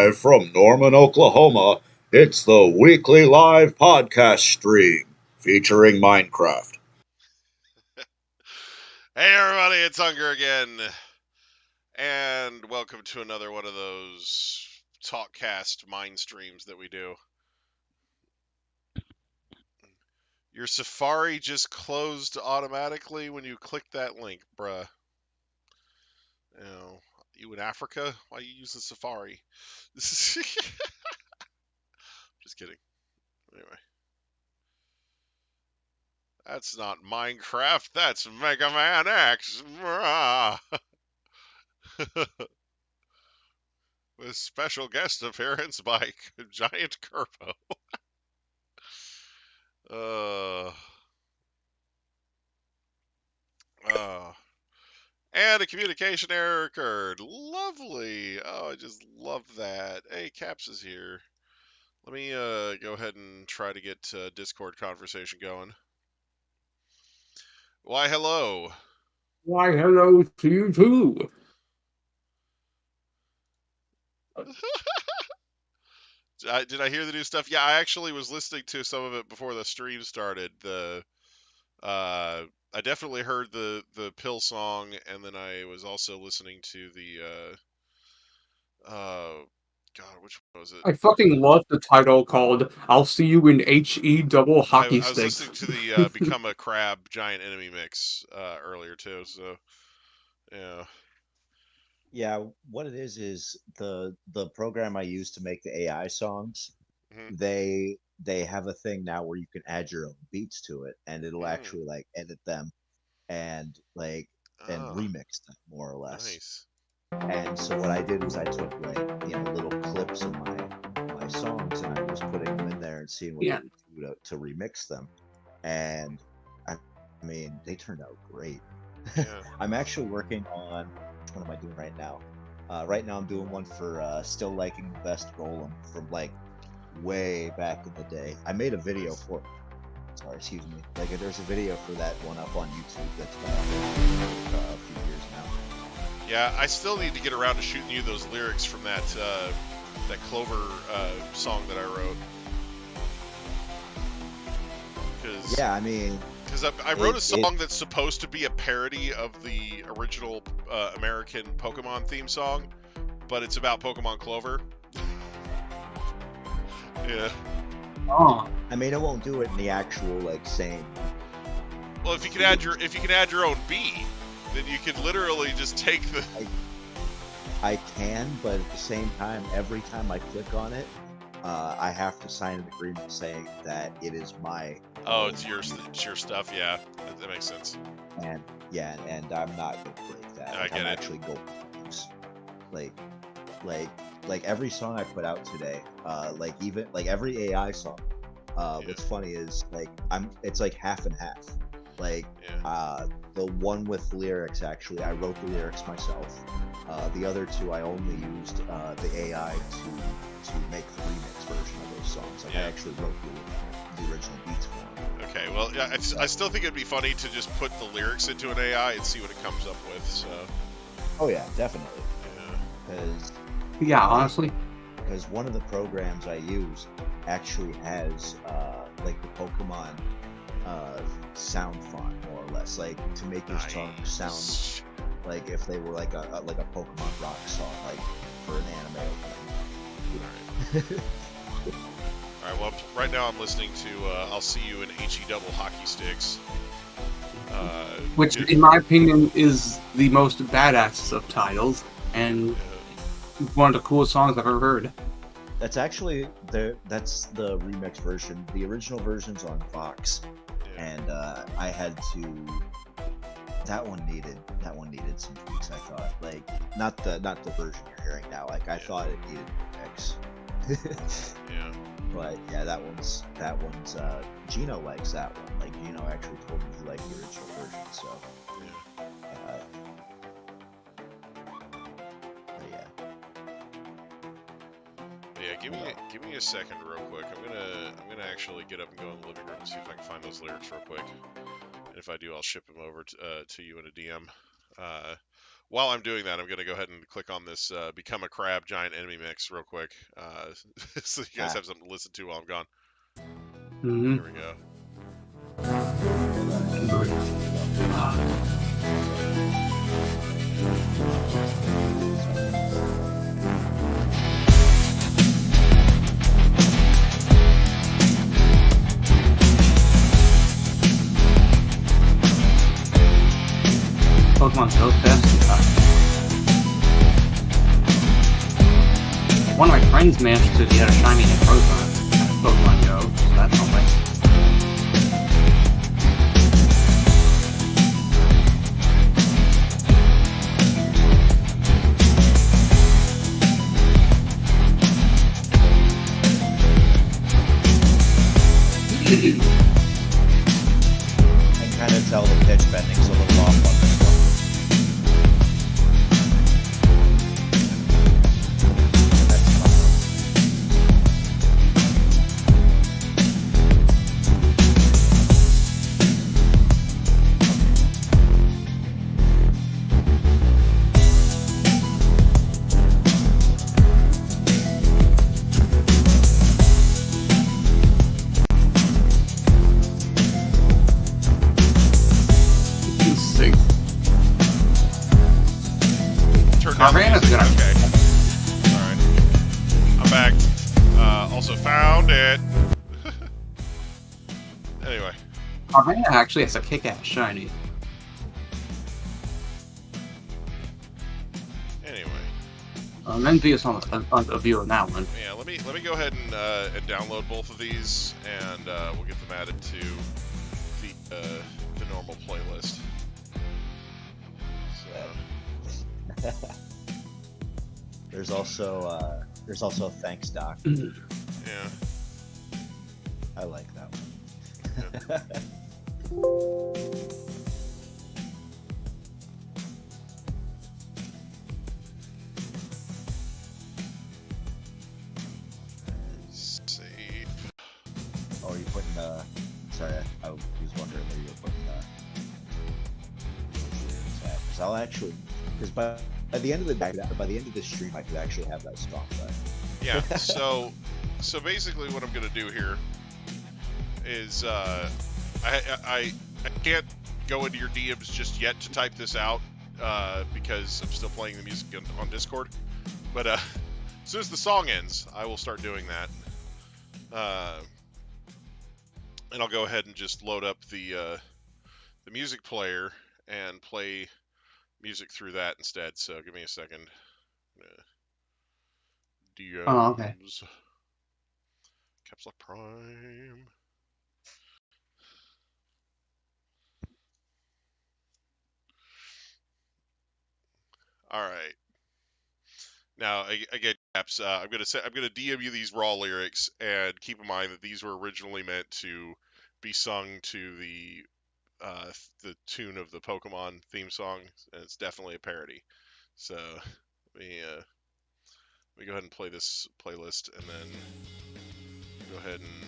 Live from Norman, Oklahoma, it's the weekly live podcast stream featuring Minecraft. Hey everybody, it's Hunger again, and welcome to another one of those TalkCast mind streams that we do. Your Safari just closed automatically when you click that link, bruh. You in Africa? Why are you using Safari? Just kidding. Anyway. That's not Minecraft, that's Mega Man X. With special guest appearance by Giant Kerpo. And a communication error occurred. Lovely. Oh, I just love that. Hey, Caps is here. Let me go ahead and try to get Discord conversation going. Why, hello. Why, hello to you too. Did I hear the new stuff? Yeah, I actually was listening to some of it before the stream started. I definitely heard the Pill song, and then I was also listening to the God, which one was it? I fucking love the title called "I'll See You in HE Double Hockey I was Sticks." listening to the Become a Crab Giant Enemy mix earlier too. So yeah. Yeah, what it is the program I use to make the AI songs, Mm-hmm. they have a thing now where you can add your own beats to it, and it'll actually like edit them and remix them more or less. Nice. And so what I did was I took little clips of my songs, and I was putting them in there and seeing what I could do to remix them. And I mean, they turned out great. Yeah. I'm actually working on, what am I doing right now? Right now I'm doing one for Still Liking the Best Golem from like way back in the day. I made a video for it. Sorry, excuse me. Like there's a video for that one up on YouTube that's been up a few years now. Yeah, I still need to get around to shooting you those lyrics from that Clover song that I wrote. Yeah, I mean, because I wrote a song that's supposed to be a parody of the original American Pokemon theme song, but it's about Pokemon Clover. Yeah. Oh. I mean, it won't do it in the actual same. Well, if you can add your own bee, then you could literally just take the. I can, but at the same time, every time I click on it, I have to sign an agreement saying that it is my. Oh, it's your stuff. Yeah, that makes sense. And yeah, and I'm not gonna break that. I get I'm it. actually going like every song I put out today, even every AI song. What's funny is it's like half and half. The one with lyrics, actually, I wrote the lyrics myself. The other two, I only used the AI to make the remix version of those songs. I actually wrote the original beats for them. Okay, well, yeah, I still think it'd be funny to just put the lyrics into an AI and see what it comes up with. So. Oh yeah, definitely. Yeah. Honestly. Because one of the programs I use actually has the Pokemon sound font, more or less, to make your song sound like if they were like a Pokemon rock song, for an anime. All right. Well, right now I'm listening to "I'll See You in HE Double Hockey Sticks," which, in my opinion, is the most badass of titles and one of the coolest songs I've ever heard. That's actually that's the remix version. The original version's on Vox. And I had to. That one needed some tweaks. I thought, not the version you're hearing now. I thought it needed mix. Yeah. But yeah, that one's. Gino likes that one. Gino actually told me he liked the original version. So. Yeah. Yeah. Give me a second, real quick. I'm gonna actually get up and go in the living room and see if I can find those lyrics real quick. And if I do, I'll ship them over to you in a DM. while I'm doing that, I'm going to go ahead and click on this Become a Crab Giant Enemy Mix real quick, so you guys have something to listen to while I'm gone. Mm-hmm. Here we go. Pokemon so fast. One of my friends managed to get a shiny in Pokemon Go, so that's something. I can kind of tell the pitch bending's a little off on this one. That's fine. Sick. Turn down the Carvana's music. gonna- Okay. All right. I'm back. Also found it. Anyway. Carvana actually has a kick-ass shiny. Anyway. I'm envious on the view on that one. Yeah. Let me go ahead and download both of these, and we'll get them added to the normal playlist. So. There's also thanks, Doc. Yeah. I like that one. Save. Oh, are you putting sorry, I was wondering where you were putting because I'll actually, because by the end of the day, by the end of this stream, I could actually have that song back. Yeah. So basically, what I'm gonna do here is I can't go into your DMs just yet to type this out because I'm still playing the music on Discord. But as soon as the song ends, I will start doing that. And I'll go ahead and just load up the music player and play music through that instead. So give me a second. DMs. Oh, okay. Caps Lock Prime. All right. Now, again, Caps, I'm gonna DM you these raw lyrics, and keep in mind that these were originally meant to be sung to the tune of the Pokemon theme song, and it's definitely a parody. So let me go ahead and play this playlist, and then go ahead and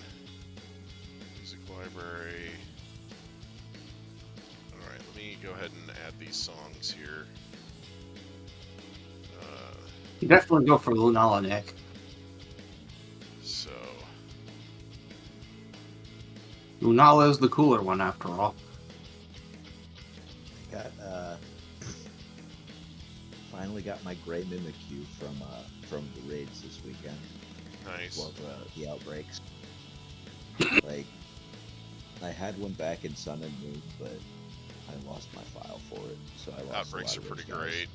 music library. All right, let me go ahead and add these songs here. You definitely go for Lunala, Nick. So Lunala is the cooler one, after all. Got finally got my Gray Mimikyu from the raids this weekend. nice. Well, the outbreaks. Like, I had one back in Sun and Moon, but I lost my file for it, so I lost. Outbreaks are pretty great.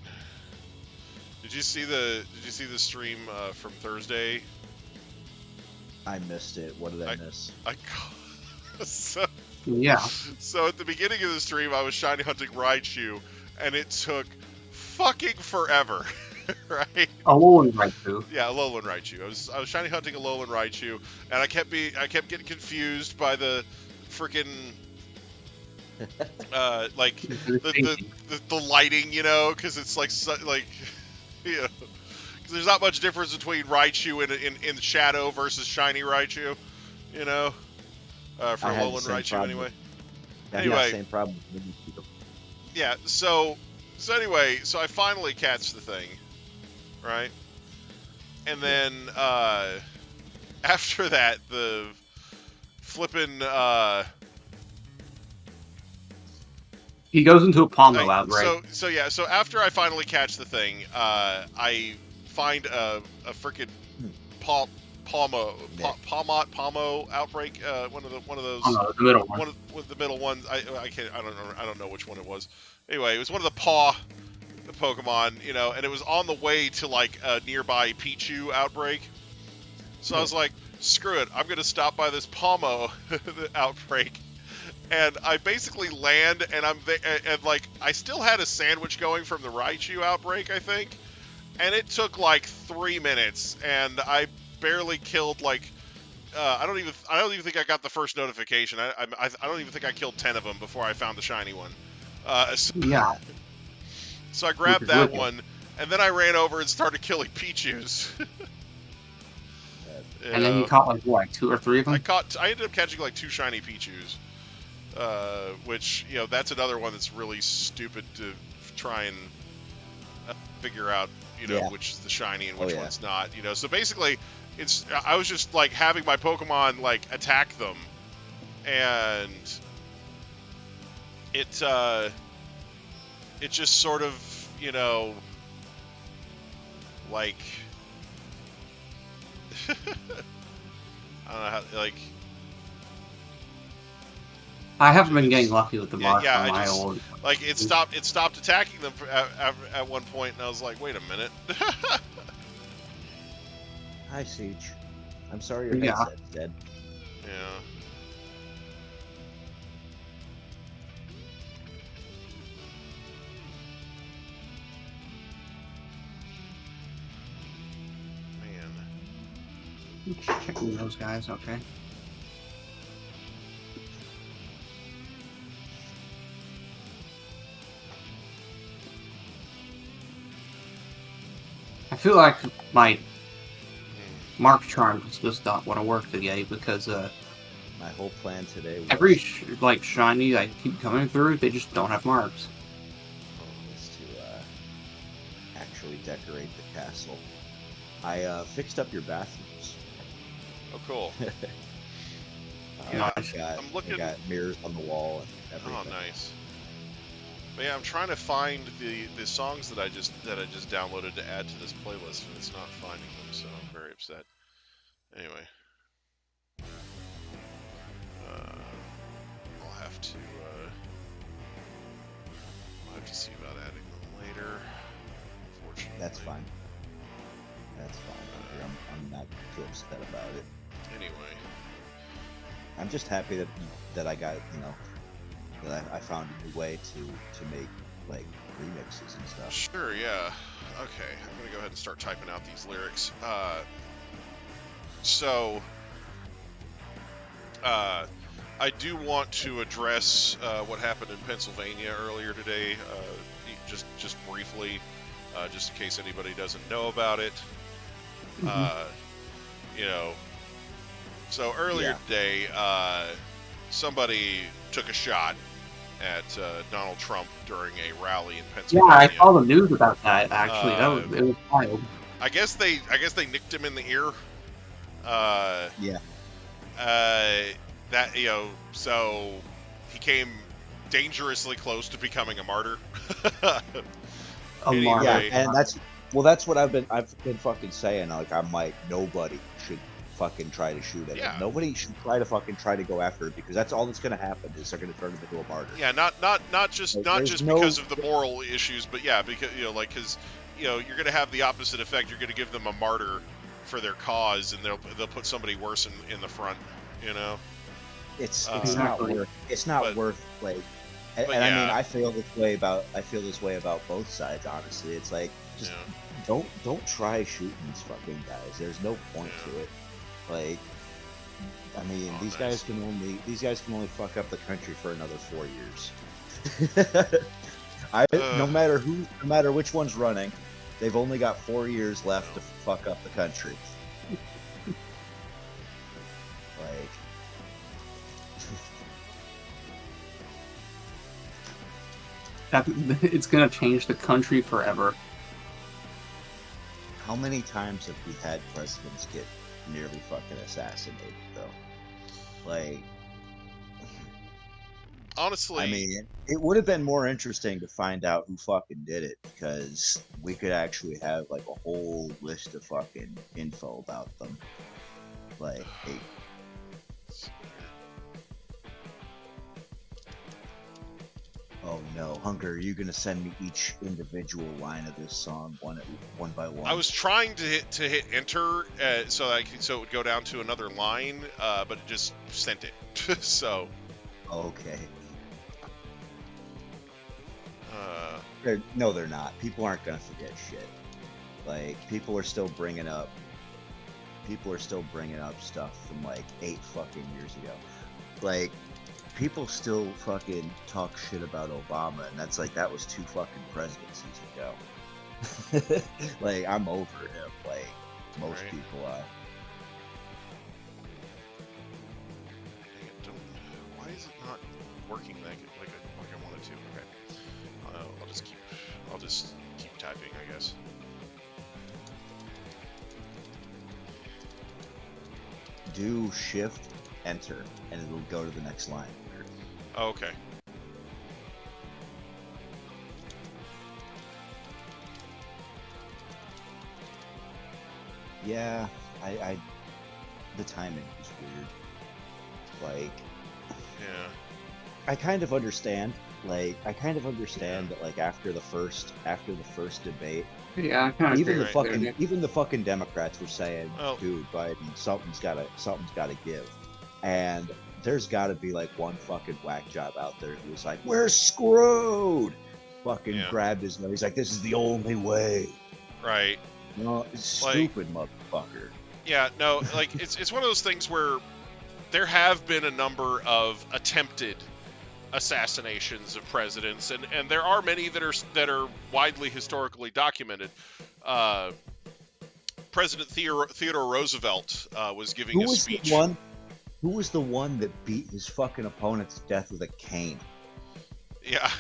Did you see the stream from Thursday? I missed it. What did I miss? So Yeah. So at the beginning of the stream, I was shiny hunting Raichu, and it took fucking forever, right? Alolan Raichu. Yeah, Alolan Raichu. I was shiny hunting Alolan Raichu, and I kept getting confused by the freaking like the lighting, you know, because it's like you know, because there's not much difference between Raichu in shadow versus shiny Raichu, you know, for Alolan Raichu anyway. Anyway, same problem. Yeah, so So anyway, so I finally catch the thing, right? And then after that, the flippin' he goes into a Pomo outbreak. So after I finally catch the thing, I find a freaking Pomo outbreak. One of those. Oh, no, the middle one. One of the middle ones. I don't know which one it was. Anyway, it was one of the Pokemon, and it was on the way to like a nearby Pichu outbreak. So I was like, screw it, I'm gonna stop by this Pomo outbreak. And I basically land, and and like I still had a sandwich going from the Raichu outbreak, I think, and it took like 3 minutes, and I barely killed like I don't even think I got the first notification. I don't even think I killed 10 of them before I found the shiny one. Yeah. So I grabbed that one, and then I ran over and started killing Pichus. And then you caught like what, 2 or 3 of them? I ended up catching like 2 shiny Pichus, which that's another one that's really stupid to try and figure out, which is the shiny and which one's not. So basically, I was just like having my Pokemon like attack them, and it just sort of like I don't know how, like I haven't been getting lucky with the mark on my old. Like it stopped attacking them at one point, and I was like, wait a minute. Hi, Siege. I'm sorry your headset's dead. Yeah. Checking those guys, okay. I feel like my Mark Charms just don't want to work today because my whole plan today was every shiny I keep coming through, they just don't have marks. Was to actually decorate the castle. I fixed up your bathrooms. Oh, cool. Yeah, I got mirrors on the wall and everything. Oh, nice. But yeah, I'm trying to find the songs that I just downloaded to add to this playlist, and it's not finding them, so I'm very upset. Anyway, I'll have to see about adding them later. Unfortunately, that's fine. That's fine. I'm not too upset about it. Anyway, I'm just happy that I got that I found a new way to make like remixes and stuff. Sure, yeah. Okay, I'm gonna go ahead and start typing out these lyrics. I do want to address what happened in Pennsylvania earlier today, just briefly, just in case anybody doesn't know about it. So earlier today, somebody took a shot at Donald Trump during a rally in Pennsylvania. Yeah, I saw the news about that. Actually, it was wild. I guess they nicked him in the ear. So he came dangerously close to becoming a martyr. Anyway, yeah, and that's what I've been fucking saying. Like, I'm like, nobody should fucking try to shoot at him. Nobody should try to go after it, because that's all that's going to happen is they're going to turn him into a martyr. Yeah, not just because of the moral issues, but yeah, because because you're going to have the opposite effect. You're going to give them a martyr for their cause, and they'll put somebody worse in the front. It's not worth like. And I mean, I feel this way about both sides. Honestly, it's like just don't try shooting these fucking guys. There's no point to it. Like, I mean, these guys can only fuck up the country for another 4 years. No matter which one's running, they've only got 4 years left to fuck up the country. Like. it's gonna change the country forever. How many times have we had presidents get nearly fucking assassinated, though? Like, honestly, I mean, it would have been more interesting to find out who fucking did it, because we could actually have like a whole list of fucking info about them. Like, oh no, Hunter, are you gonna send me each individual line of this song one by one? I was trying to hit enter so it would go down to another line, but it just sent it. So. Okay. No, they're not. People aren't gonna forget shit. Like, people are still bringing up stuff from like 8 fucking years ago. Like, people still fucking talk shit about Obama, and that's like, that was 2 fucking presidencies ago. Like, I'm over him, like most people are. Why is it not working like I wanted to? Okay. I'll just keep typing, I guess. Do shift enter and it'll go to the next line. Oh, okay. Yeah, I the timing was weird. Like, yeah, I kind of understand. Like, that, like, after the first debate, yeah, I kind of even the fucking Democrats were saying, dude, Biden, something's gotta give. And there's gotta be like one fucking whack job out there who was like, we're screwed. Fucking grabbed his nose. He's like, this is the only way. Right. No, stupid motherfucker. Yeah, no, like, it's one of those things where there have been a number of attempted assassinations of presidents, and there are many that are widely historically documented. President Theodore Roosevelt was giving a speech. Who was the one that beat his fucking opponent to death with a cane? Yeah,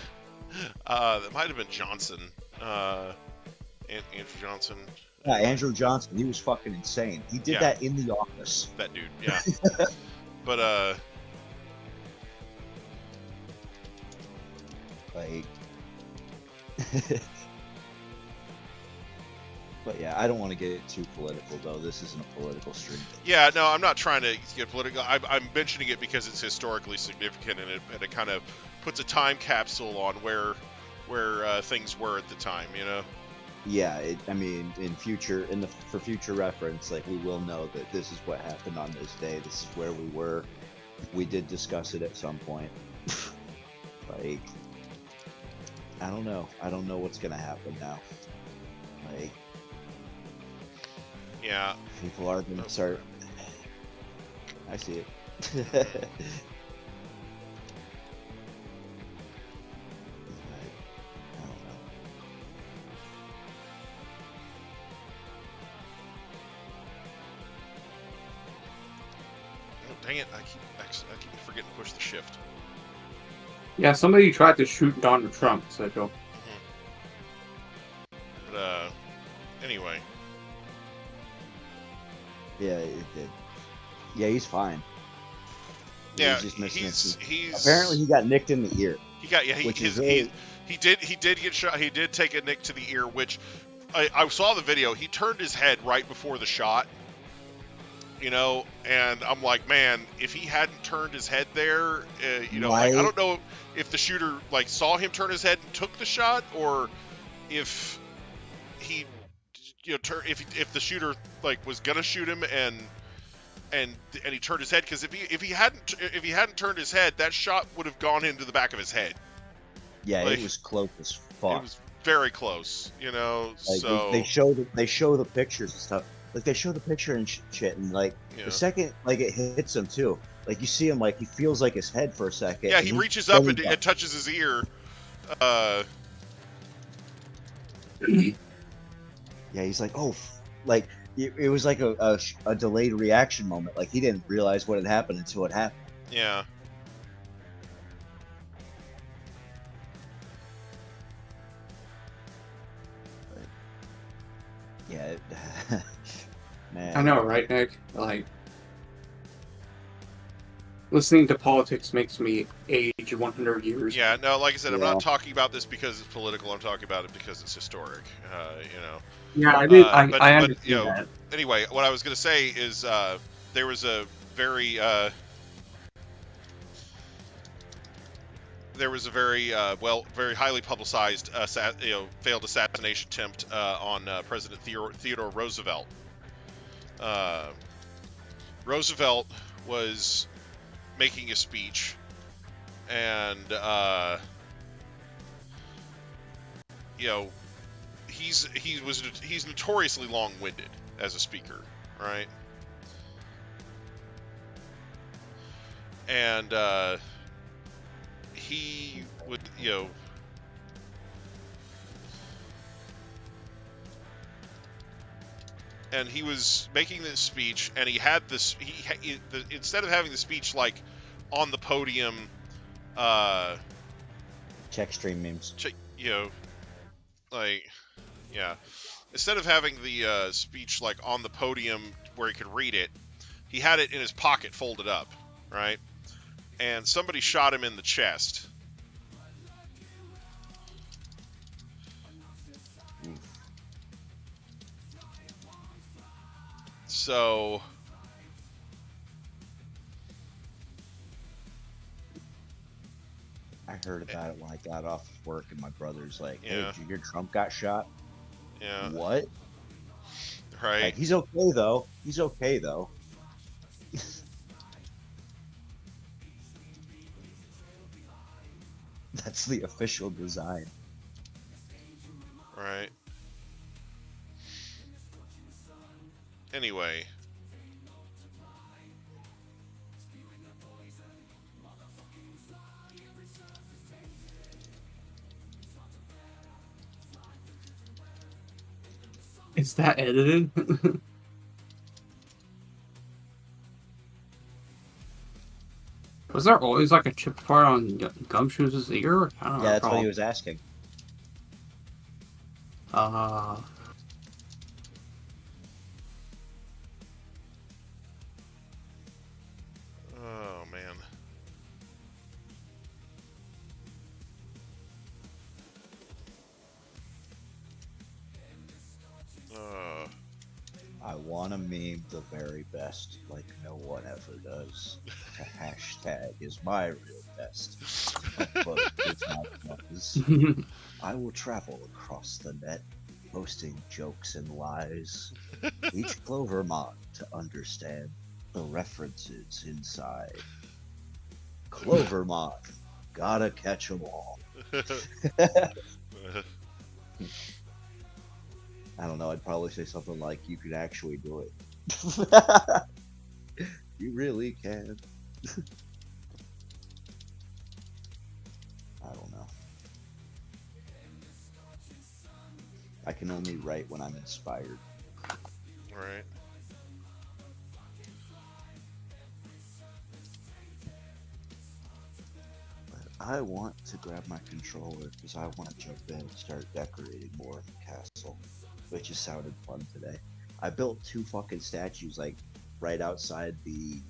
that might have been Johnson. Andrew Johnson. Yeah, Andrew Johnson. He was fucking insane. He did that in the office. That dude, yeah. But like, but yeah, I don't want to get too political, though. This isn't a political stream. Yeah, no, I'm not trying to get political. I'm mentioning it because it's historically significant, and it kind of puts a time capsule on where things were at the time, you know. Yeah, I mean, for future reference, like, we will know that this is what happened on this day. This is where we were. We did discuss it at some point. Like, I don't know. I don't know what's gonna happen now. Like, yeah, people are gonna start. I see it. Dang it, I keep forgetting to push the shift. Yeah, somebody tried to shoot Donald Trump, so go. But, anyway. Yeah, it did. Yeah, he's fine. Yeah, he's just missing he's apparently he got nicked in the ear. He did get shot. He did take a nick to the ear, which I saw the video. He turned his head right before the shot. You know, and I'm like, man, if he hadn't turned his head there, you know, like, I don't know if the shooter like saw him turn his head and took the shot, or if he, you know, if the shooter like was gonna shoot him and he turned his head, because if he hadn't turned his head, that shot would have gone into the back of his head. Yeah, like, it was close as fuck. It was very close, you know. Like, so they show the pictures and stuff. Like, they show the picture and shit, and like the second like it hits him too, like you see him, like he feels like his head for a second. Yeah, he reaches up and touches his ear. Yeah, he's like, oh, like it was like a delayed reaction moment. Like, he didn't realize what had happened until it happened. Yeah. Man. I know, right, Nick? Like, listening to politics makes me age 100 years. Yeah, no, like I said, I'm not talking about this because it's political. I'm talking about it because it's historic. Yeah, I did. I understand you know, that. Anyway, what I was going to say is there was a very very highly publicized failed assassination attempt on President Theodore Roosevelt. Roosevelt was making a speech, and he's notoriously long-winded as a speaker, right? And he would, and he was making this speech, and he had this. Instead of having the speech like on the podium, check stream memes. Instead of having the speech like on the podium where he could read it, he had it in his pocket folded up, right? And somebody shot him in the chest. So I heard about it when I got off of work, and my brother's like, "Hey, did you hear Trump got shot?" Yeah. What? Right. Like, he's okay though. He's okay though. That's the official design. Right. Anyway. Is that edited? Was there always like a chip part on Gumshoe's ear? I don't know. Yeah, that's what he was asking. Oh man. I want to meme the very best, like no one ever does. The hashtag is my real best. But it's my buzz. I will travel across the net, posting jokes and lies. Each Clovermont to understand the references inside. Clovermont, gotta catch 'em all. I don't know, I'd probably say something like, you can actually do it. You really can. I don't know. I can only write when I'm inspired. Right. But I want to grab my controller because I want to jump in and start decorating more of the castle. Which just sounded fun today. I built 2 fucking statues like right outside the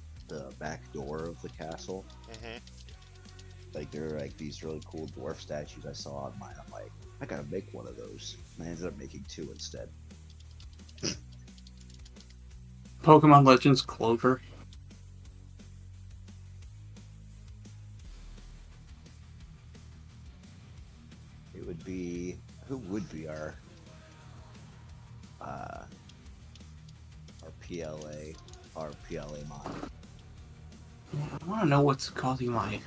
back door of the castle. Mm-hmm. Like they're like these really cool dwarf statues I saw online. I'm like, I gotta make one of those. And I ended up making 2 instead. Pokemon Legends Clover. It would be, who would be our PLA mod? I want to know what's causing my...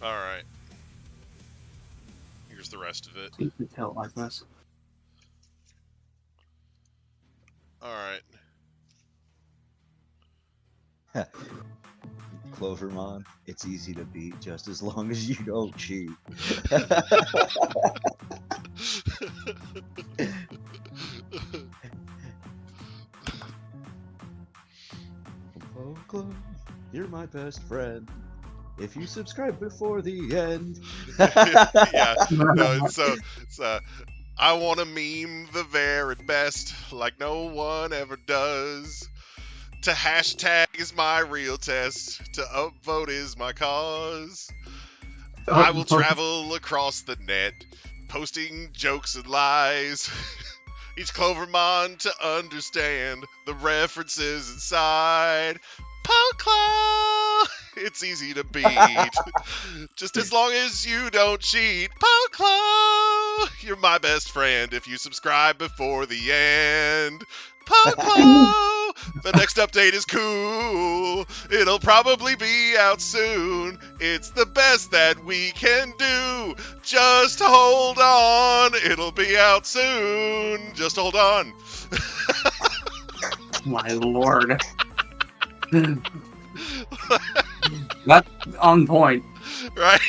Alright. Here's the rest of it. You can tell like this. Alright. Clovermon, it's easy to beat just as long as you don't cheat. Oh, Clove, you're my best friend. If you subscribe before the end. Yeah. No, it's I want to meme the very best, like no one ever does. To hashtag is my real test. To upvote is my cause. I will travel across the net, posting jokes and lies. Each Clovermon to understand the references inside. Pokeclaw! It's easy to beat. Just as long as you don't cheat. Pokeclaw! You're my best friend if you subscribe before the end. Pokeclaw! The next update is cool. It'll probably be out soon. It's the best that we can do. Just hold on. It'll be out soon. Just hold on. My lord. That's on point. Right?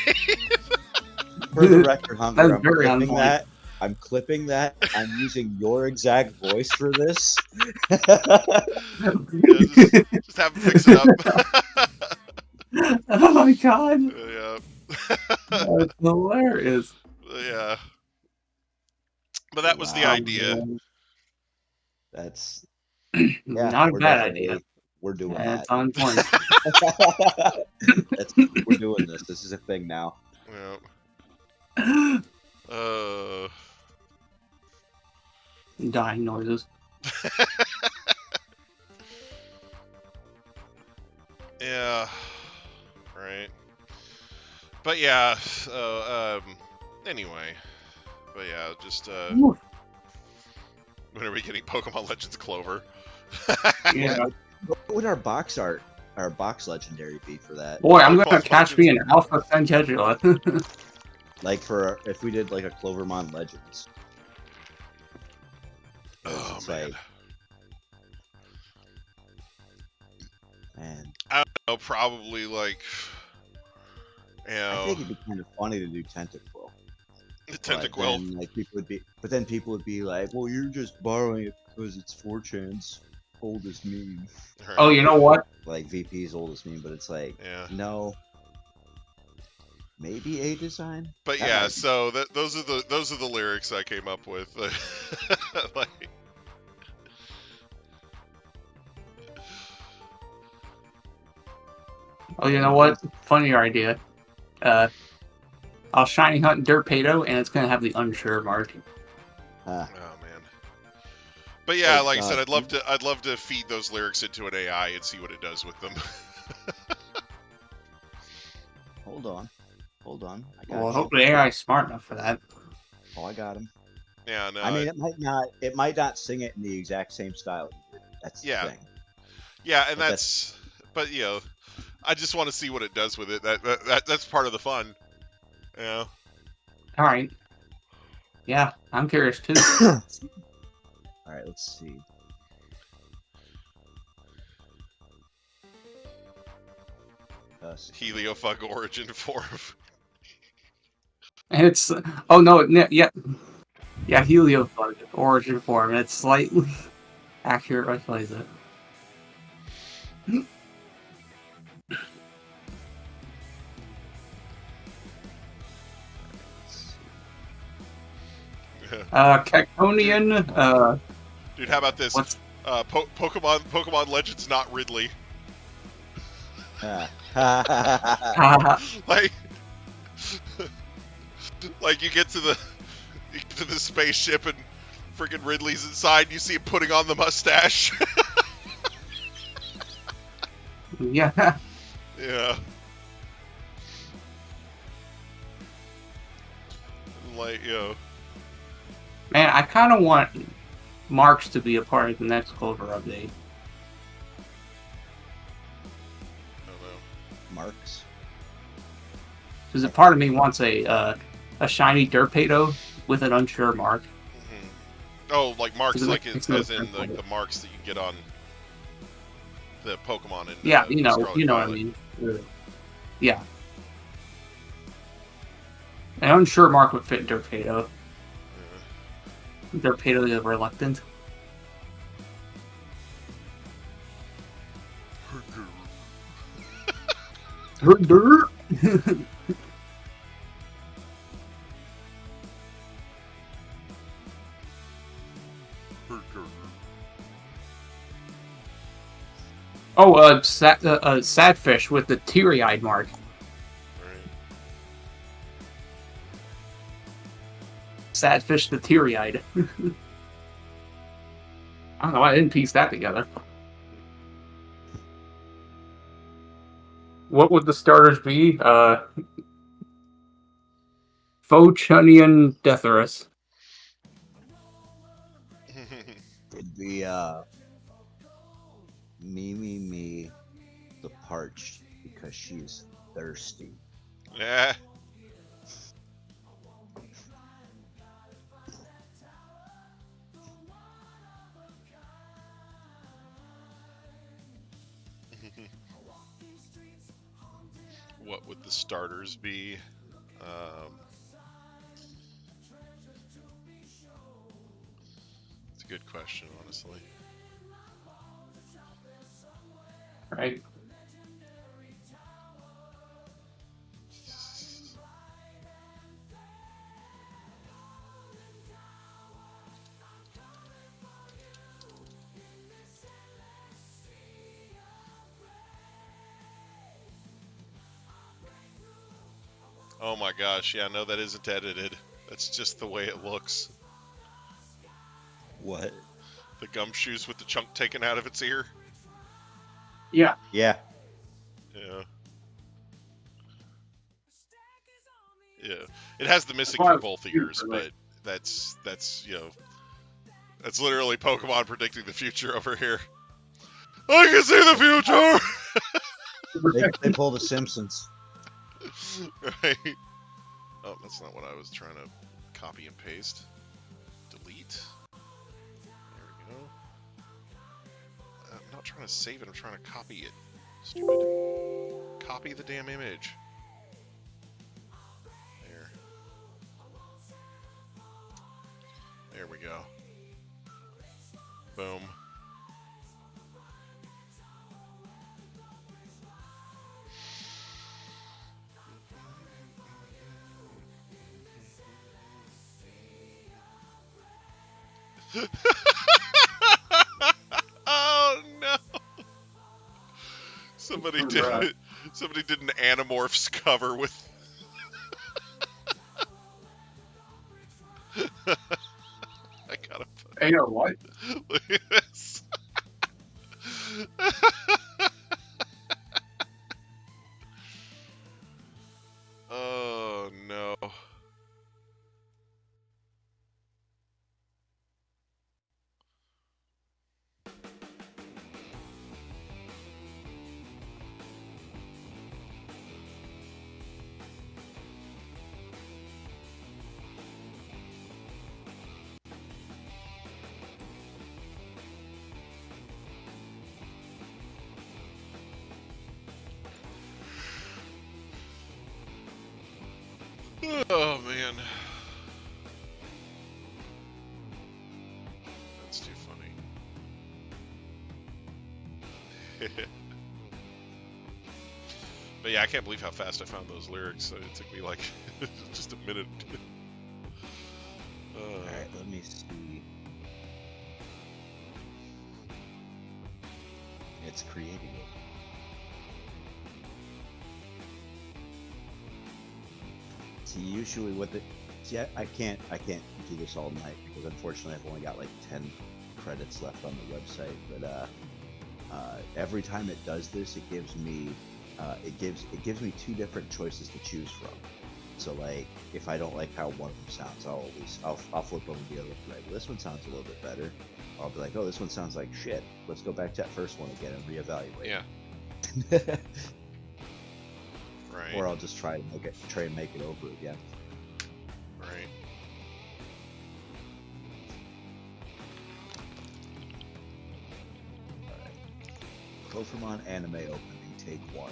For the record, Hunger, That's very on point. I'm clipping that. I'm using your exact voice for this. Yeah, just have him fix it up. Oh my god. Yeah. That's hilarious. Yeah. But that was the idea. That's not a bad idea. We're doing that. That's on point. We're doing this. This is a thing now. Yeah. Dying noises. Yeah. Right. But yeah. Anyway. But yeah, just when are we getting Pokemon Legends Clover? Yeah. What would our box legendary be for that? Boy, I'm gonna catch me an Alpha Sangedula. Like for if we did like a Clovermon Legends. Oh man. Man. I don't know, probably like, you know, I think it'd be kind of funny to do Tentaquill. Tentaquill. Like people would be like, "Well, you're just borrowing it because it's 4chan's oldest meme." Right. Oh, you know what? Like VP's oldest meme, but it's like, yeah. No. Maybe a design. But that yeah, so those are the lyrics I came up with. Like, oh, you know what? Funnier idea. I'll shiny hunt Derpado, and it's gonna have the unsure mark. oh man. But yeah, like I said, I'd love to feed those lyrics into an AI and see what it does with them. Hold on. Well, hopefully AI is smart enough for that. Oh, I got him. Yeah, no. I mean, it might not sing it in the exact same style. That's the thing. Yeah, and but you know, I just want to see what it does with it. That's part of the fun. Yeah. All right. Yeah, I'm curious too. All right, let's see. Heliofug origin form. And it's Heliofug origin form. It's slightly accurate. I plays it. Caconian. Dude, how about this? Pokemon Legends not Ridley. Like you get to the spaceship and freaking Ridley's inside and you see him putting on the mustache. Yeah. Yeah. Like, you know. Man, I kind of want Marks to be a part of the next Clover update. Marks. Because a part of me wants a shiny Derpado with an unsure mark. Mm-hmm. Oh, like marks, like as in like the marks that you get on the Pokemon. Yeah, you know what I mean. Yeah. An unsure mark would fit Derpado. Yeah. Derpado the Reluctant. Oh, Sadfish with the teary-eyed mark. Right. Sadfish the teary-eyed. I don't know. I didn't piece that together. What would the starters be? Fochunian Deatherus. It'd be me, the parched, because she's thirsty. Yeah. What would the starters be? It's a good question, honestly. Right. Oh my gosh, yeah, no, that isn't edited. That's just the way it looks. What? The gumshoes with the chunk taken out of its ear? Yeah. Yeah. Yeah. Yeah. It has the missing from both ears, but that's that's literally Pokemon predicting the future over here. I can see the future! They pull the Simpsons. Right. Oh, that's not what I was trying to copy and paste. Delete. There we go. I'm not trying to save it, I'm trying to copy it. Stupid. Copy the damn image. There. There we go. Boom. Oh no! Somebody did an Animorphs cover with. I gotta. Hey, you know what? Look at this. Oh no. Oh man. That's too funny. But yeah, I can't believe how fast I found those lyrics. It took me like just a minute. Alright, let me see. It's creating it. See, usually with it, see, I can't do this all night because unfortunately I've only got like 10 credits left on the website. But every time it does this, it gives me gives me two different choices to choose from. So like, if I don't like how one of them sounds, I'll flip over the other one. Right, well, this one sounds a little bit better. I'll be like, oh, this one sounds like shit. Let's go back to that first one again and reevaluate. Yeah. Right. Or I'll just try and make it over again. Right. Alright. Pokemon anime opening, take 1.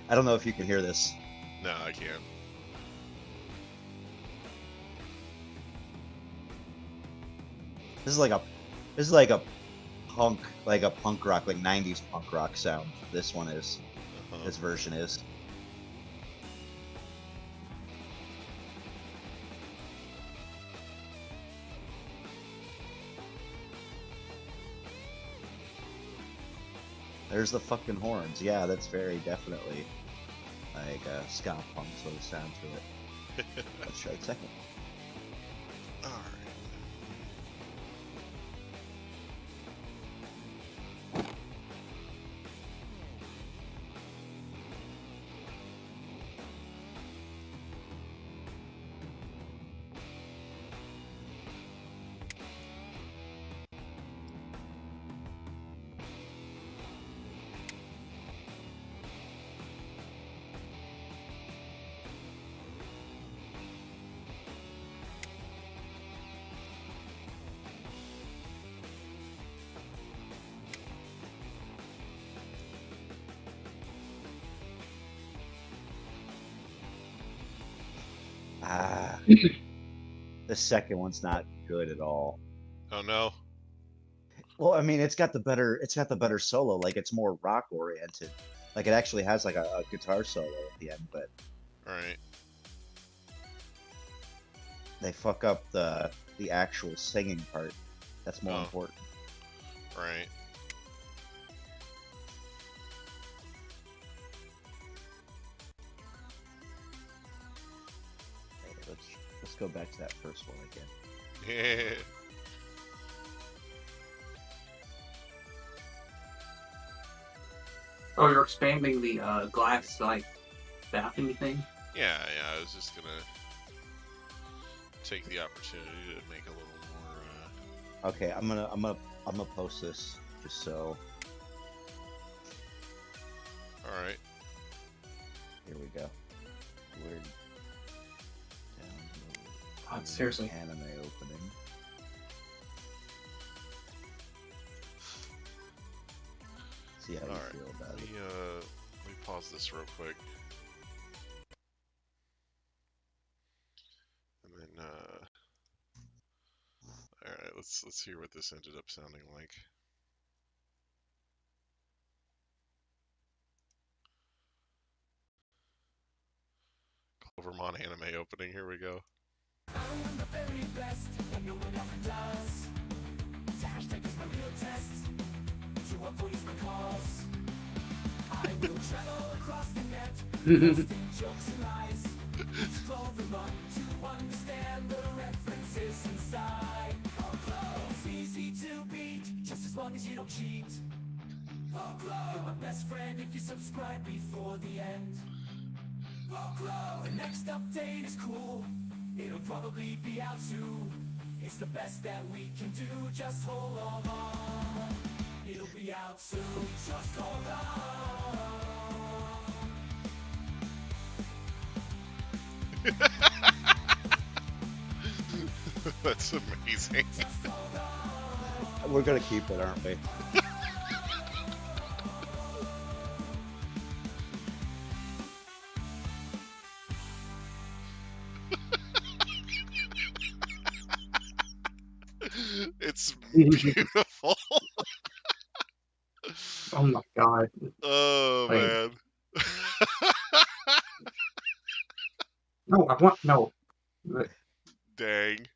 I don't know if you can hear this. No, I can't. This is like a punk rock, like 90s punk rock sound. This one is. This version is. There's the fucking horns. Yeah, that's very definitely like a ska punk sort of sound to it. Let's try the second. All right. The second one's not good at all. Oh no. Well, I mean, it's got the better solo. Like it's more rock oriented. Like it actually has like a guitar solo at the end, but Right. they fuck up the actual singing part. That's more important. Right. Okay, let's go back to that first one again. Yeah. Oh, you're expanding the glass like balcony thing? Yeah, I was just gonna take the opportunity to make a little more. Okay, I'm gonna post this just so. All right. Here we go. Weird. God, seriously. Anime opening. See how you feel about it. Let me pause this real quick. And then alright, let's hear what this ended up sounding like. Clovermon anime opening, here we go. I'm the very best, and no one ever does. The hashtag is my real test. To avoid my cause. I will travel across the net, posting jokes and lies. Use Clovermon to understand the references inside. It's easy to beat, just as long as you don't cheat. You're my best friend if you subscribe before the end. The next update is cool. It'll probably be out soon. It's the best that we can do. Just hold on. It'll be out soon. Just hold on. That's amazing. We're gonna keep it, aren't we? It's beautiful. Oh my god. Oh man. No, I want no. Dang.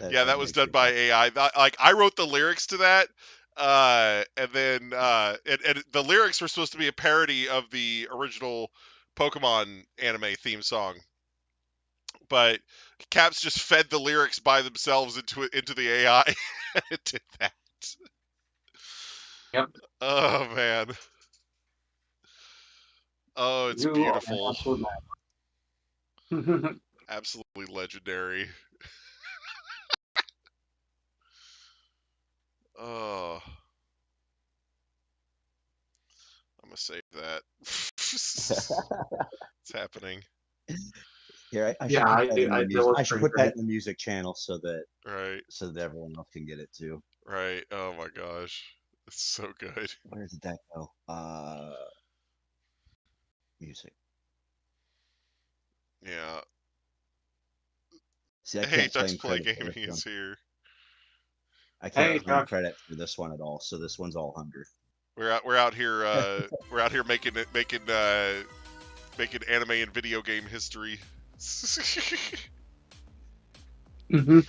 Yeah, that was done by AI. Like I wrote the lyrics to that, and then and the lyrics were supposed to be a parody of the original Pokemon anime theme song, but Caps just fed the lyrics by themselves into the AI, and it did that. Yep. Oh man. Oh, it's beautiful. Absolutely legendary. Oh. I'm gonna save that. It's happening. Here, I Yeah, should put that in the music channel so that everyone else can get it too. Right. Oh my gosh, it's so good. Where did that go? Music. Yeah. See, I Hey, can't Ducks claim Play credit for Gaming this one. is here. I can't claim credit for this one at all. So this one's all Hunger. We're out here we're out here making anime and video game history. Mm-hmm.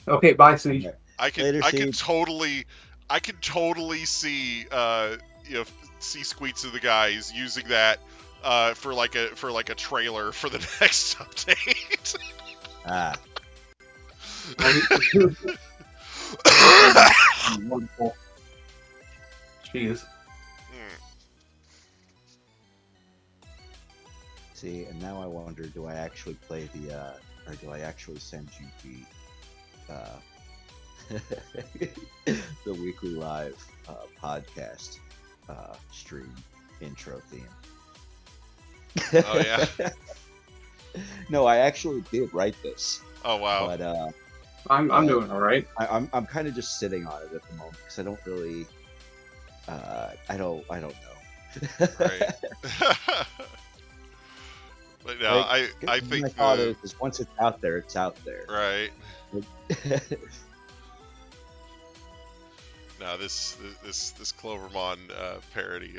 Okay, bye, Siege. I can totally see see Squeets and the guys using that for like a trailer for the next update. Wonderful. Jeez. See, and now I wonder, do I actually play the, or do I actually send you the weekly live podcast stream intro theme? Oh yeah. No, I actually did write this. Oh wow. But I'm doing all right. I'm kind of just sitting on it at the moment because I don't really, I don't know. Right. But no, I think my thought is once it's out there, it's out there. Right. No, this Clovermon parody.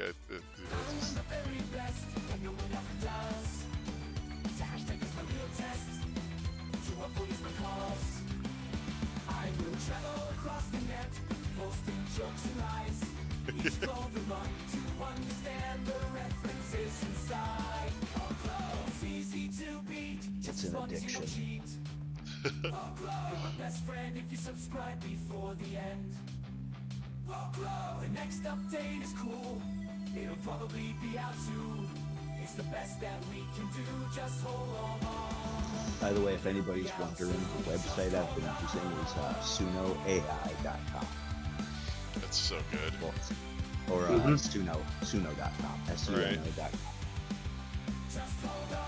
It's an addiction. Best friend if you subscribe before the end. The next update is cool. It'll probably be out soon. It's the best that we can do. Just hold on. By the way, if anybody's wondering, the website I've been using is sunoai.com. That's so good. Or suno.com. suno.com. Just hold on.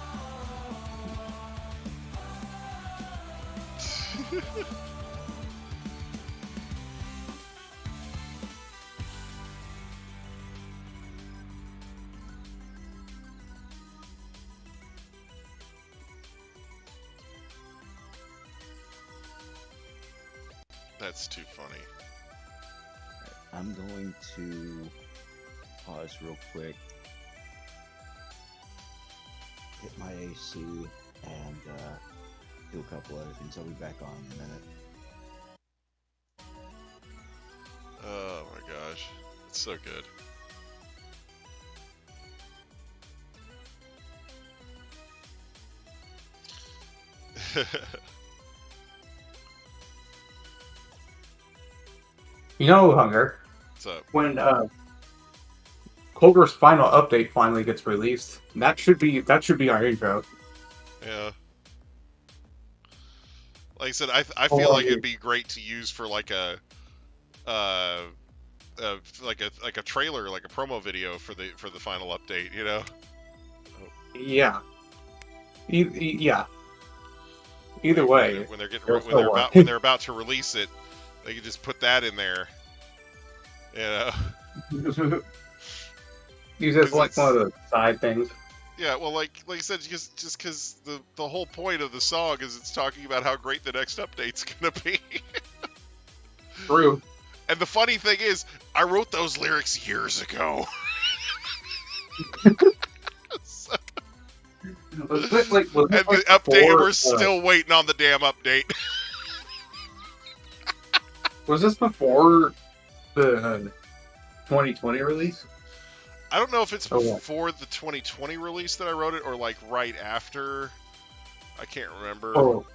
That's too funny. I'm going to pause real quick, hit my AC, and do a couple other things. I'll be back on in a minute. Oh my gosh, it's so good. You know, Hunger. What's up? When Clover's final update finally gets released, that should be our intro. Yeah. Like I said, I feel like it'd be great to use for like a trailer, like a promo video for the final update. You know? Yeah. Yeah. Either way, when they're about to release it, they can just put that in there. You know? Use it as like one of the side things. Yeah, well, like I said, just because the whole point of the song is it's talking about how great the next update's gonna be. True. And the funny thing is, I wrote those lyrics years ago. And the update, we're still waiting on the damn update. Was this before the 2020 release? I don't know if it's before the 2020 release that I wrote it, or like right after. I can't remember. Oh.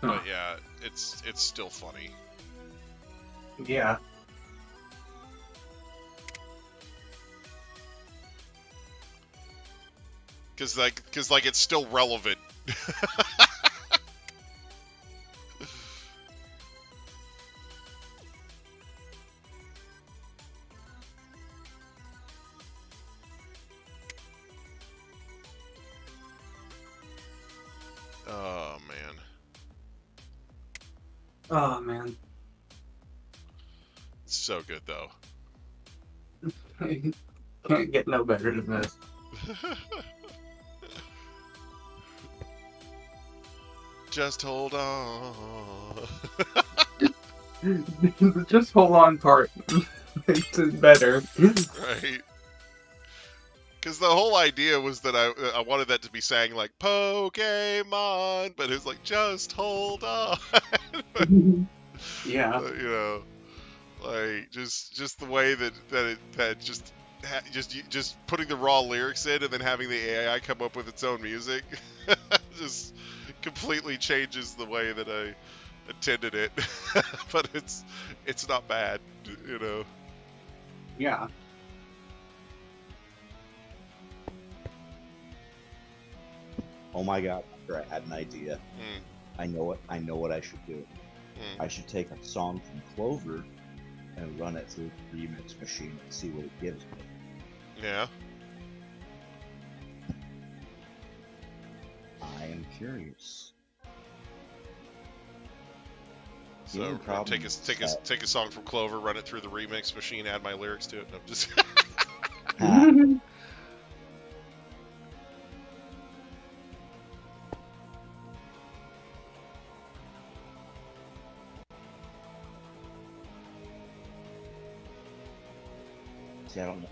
But yeah, it's still funny. Yeah. Because it's still relevant. Oh man, It's so good though. Can't get no better than this. Just hold on. Just hold on part. It's better. Right. Because the whole idea was that I wanted that to be sang like Pokemon, but it's like just hold on. Yeah. You know, like just the way that just putting the raw lyrics in and then having the AI come up with its own music just completely changes the way that I intended it. But it's not bad, you know. Yeah. Oh my god, I had an idea. I know what I should do. I should take a song from Clover and run it through the remix machine and see what it gives me. Yeah. I am curious. So take a song from Clover, run it through the remix machine, add my lyrics to it. And I'm just See, I don't know.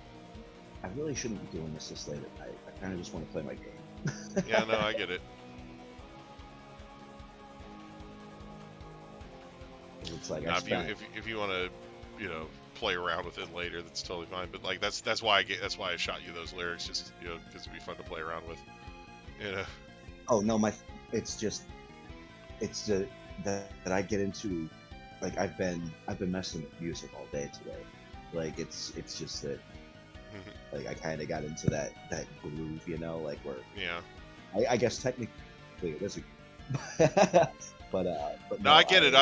I really shouldn't be doing this late at night. I kind of just want to play my game. Yeah, no, I get it. It's like now, if you want to, you know, play around with it later, that's totally fine. But like that's why I shot you those lyrics, just because it'd be fun to play around with. You know. Oh no, that I get into, like I've been messing with music all day today. Like it's just that, like I kind of got into that groove, you know, like where. Yeah. I guess technically it is but no, I get it.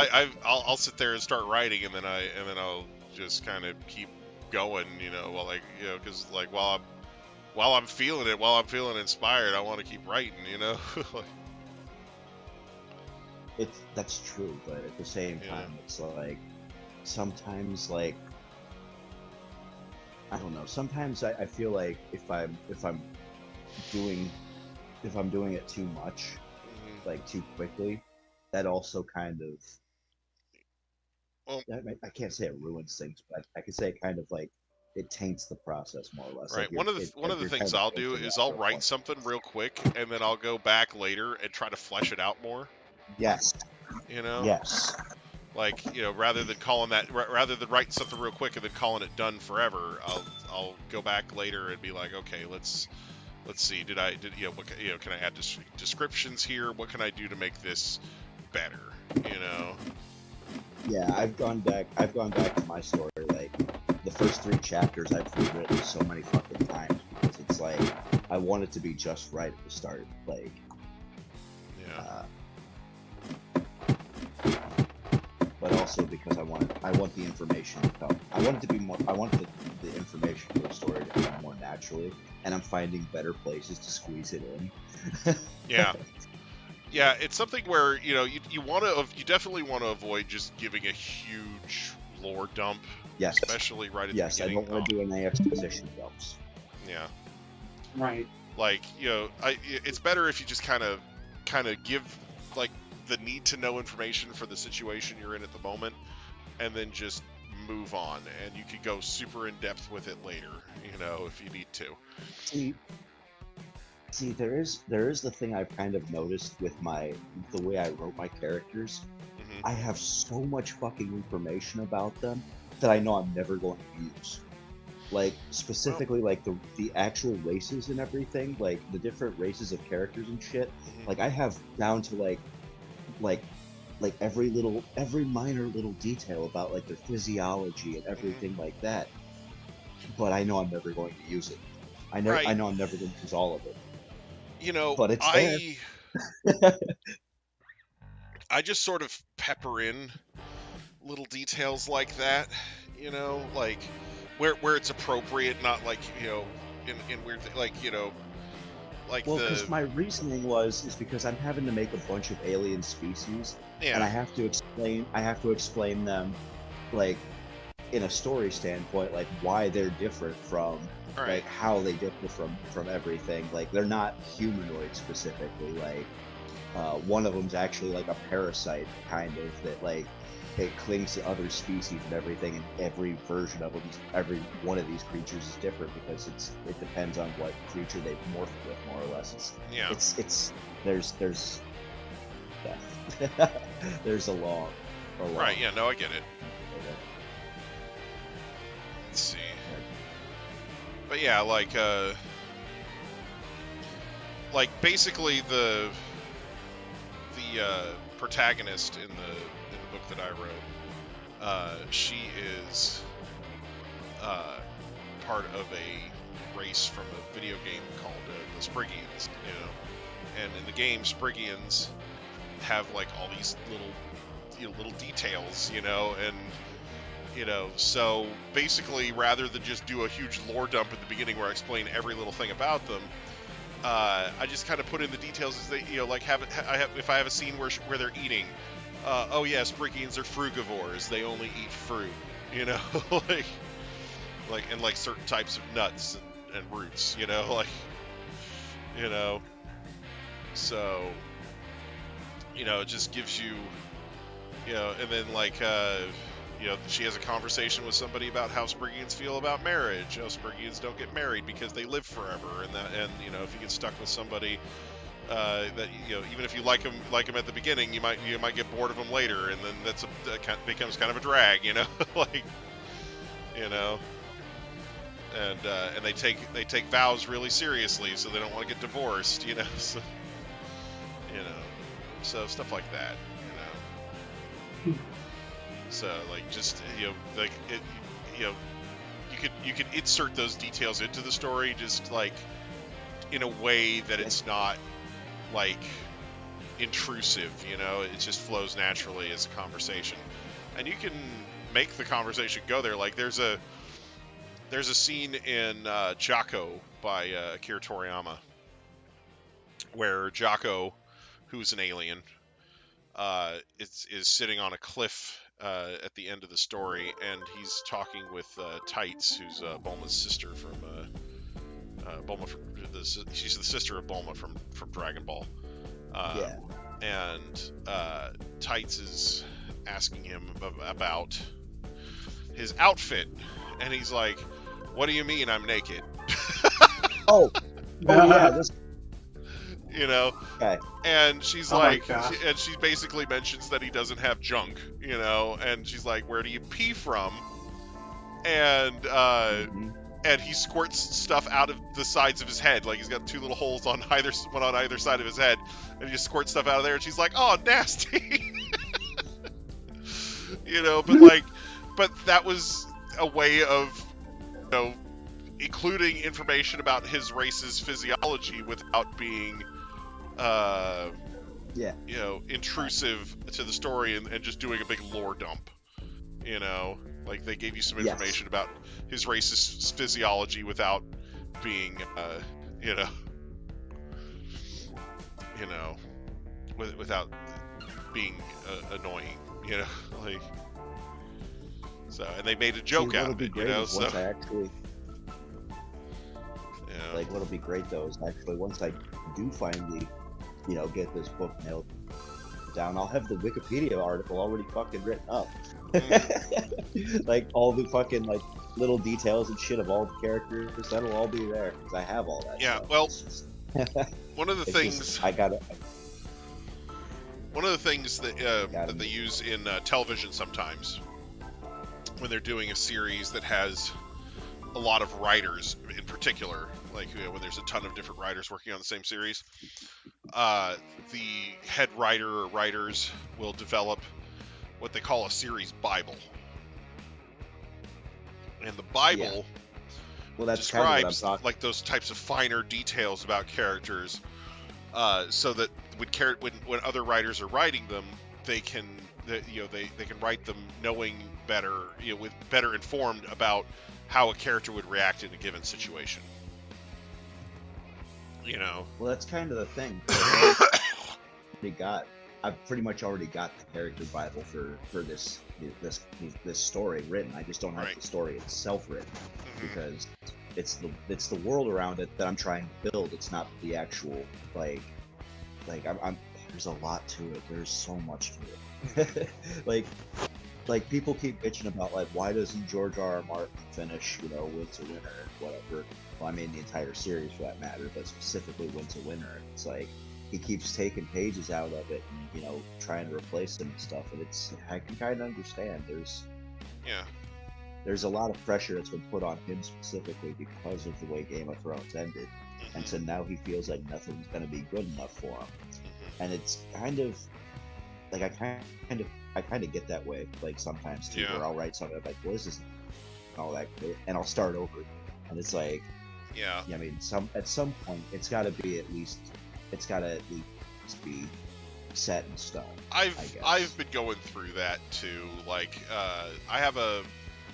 I'll sit there and start writing, and then I'll just kind of keep going, you know, because like while I'm feeling it, while I'm feeling inspired, I want to keep writing, you know. That's true, but at the same time, it's like sometimes, like I don't know. Sometimes I feel like if I'm doing it too much, like too quickly, that also kind of. Well, I can't say it ruins things, but I can say it kind of like it taints the process more or less. Right. Like one of the things I'll do is I'll write something real quick, and then I'll go back later and try to flesh it out more. Yes. You know. Yes. Like, you know, rather than writing something real quick and then calling it done forever, I'll go back later and be like, okay, let's see, can I add descriptions here? What can I do to make this better? You know. Yeah, I've gone back to my story. Like the first 3 chapters I've rewritten so many fucking times because it's like I want it to be just right at the start. Like, yeah. But also because I want the information to come. I want the information for the story to come more naturally, and I'm finding better places to squeeze it in. Yeah. Yeah, it's something where, you know, you definitely want to avoid just giving a huge lore dump. Yes. Especially right at the beginning. Yes, I don't want to do any exposition dumps. Yeah. Right. Like, you know, it's better if you just kind of give like the need to know information for the situation you're in at the moment, and then just move on, and you could go super in depth with it later, you know, if you need to. See, there is the thing I've kind of noticed with the way I wrote my characters. Mm-hmm. I have so much fucking information about them that I know I'm never going to use. Like specifically, like the actual races and everything, like the different races of characters and shit. Mm-hmm. Like I have down to like every minor little detail about like their physiology and everything like that. But I know I'm never going to use it. I know I'm never going to use all of it. You know, but it's I just sort of pepper in little details like that, you know, like where it's appropriate, not like, you know, in weird like, you know, Well, because my reasoning is because I'm having to make a bunch of alien species, and I have to explain them, like, in a story standpoint, like why they're different from, like how they differ from everything. Like they're not humanoid specifically. Like one of them's actually like a parasite, kind of, that like it clings to other species and everything, and every version of them, every one of these creatures is different because it depends on what creature they've morphed with, more or less. It's there's death. There's a law. Right, yeah, no, I get it. Let's see. But yeah, like basically the protagonist in the book that I wrote, she is part of a race from a video game called the Spriggians, you know. And in the game, Spriggians have like all these little details, you know, and you know, so basically, rather than just do a huge lore dump at the beginning where I explain every little thing about them, I just kind of put in the details as they, you know, like if I have a scene where they're eating, oh yeah, Spriggians are frugivores. They only eat fruit, you know, like certain types of nuts and roots, you know, like, you know, so, you know, it just gives you, you know, and then like, you know, she has a conversation with somebody about how Spriggians feel about marriage. You know, Spriggians don't get married because they live forever, and you know, if you get stuck with somebody that, you know, even if you like them at the beginning, you might get bored of them later, and then that becomes kind of a drag, you know, like, you know, and they take vows really seriously, so they don't want to get divorced, you know, so, you know, so stuff like that, you know. So like, just, you know, like it, you know, you could insert those details into the story, just like in a way that it's not like intrusive, you know. It just flows naturally as a conversation, and you can make the conversation go there. Like there's a scene in Jocko by Akira Toriyama where Jocko, who's an alien, is sitting on a cliff at the end of the story, and he's talking with Tights, who's Bulma's sister from Bulma. She's the sister of Bulma from Dragon Ball. And Tights is asking him about his outfit, and he's like, "What do you mean I'm naked?" Oh yeah, this. You know, okay. And she's like, she basically mentions that he doesn't have junk, you know, and she's like, "Where do you pee from?" And and he squirts stuff out of the sides of his head, like he's got two little holes on either side of his head, and he just squirts stuff out of there, and she's like, "Oh, nasty," you know, but that was a way of, you know, including information about his race's physiology without being you know, intrusive to the story, and just doing a big lore dump, you know, like they gave you some information about his race's physiology without being you know, without being annoying, you know, like, so, and they made a joke out of it, you know, so like, what'll be great though is actually once I do finally, you know, get this book nailed down, I'll have the Wikipedia article already fucking written up. Like all the fucking like little details and shit of all the characters, that'll all be there because I have all that. Yeah, stuff. Well, one of the things just, one of the things that they use in television sometimes when they're doing a series that has a lot of writers in particular, like, you know, when there's a ton of different writers working on the same series, the head writer or writers will develop what they call a series Bible. And the Bible describes kind of like those types of finer details about characters, so that when other writers are writing them, they can write them knowing better, you know, with better informed about how a character would react in a given situation. You know. Well, that's kind of the thing. I've pretty much already got the character Bible for this story written. I just don't have the story itself written because it's the world around it that I'm trying to build. It's not the actual I'm there's a lot to it. There's so much to it. like people keep bitching about like why doesn't George R. R. Martin finish Winter Winter and whatever. Well, I mean the entire series for that matter, but specifically Winter Winter. It's like he keeps taking pages out of it and trying to replace them and stuff, and I can kind of understand. There's a lot of pressure that's been put on him specifically because of the way Game of Thrones ended, and so now he feels like nothing's going to be good enough for him, and it's kind of like I kind of get that way like sometimes too, where I'll write something like, well, this isn't all that good, and I'll start over, and it's like, I mean, at some point it's got to at least be set in stone. I've been going through that too. Like, I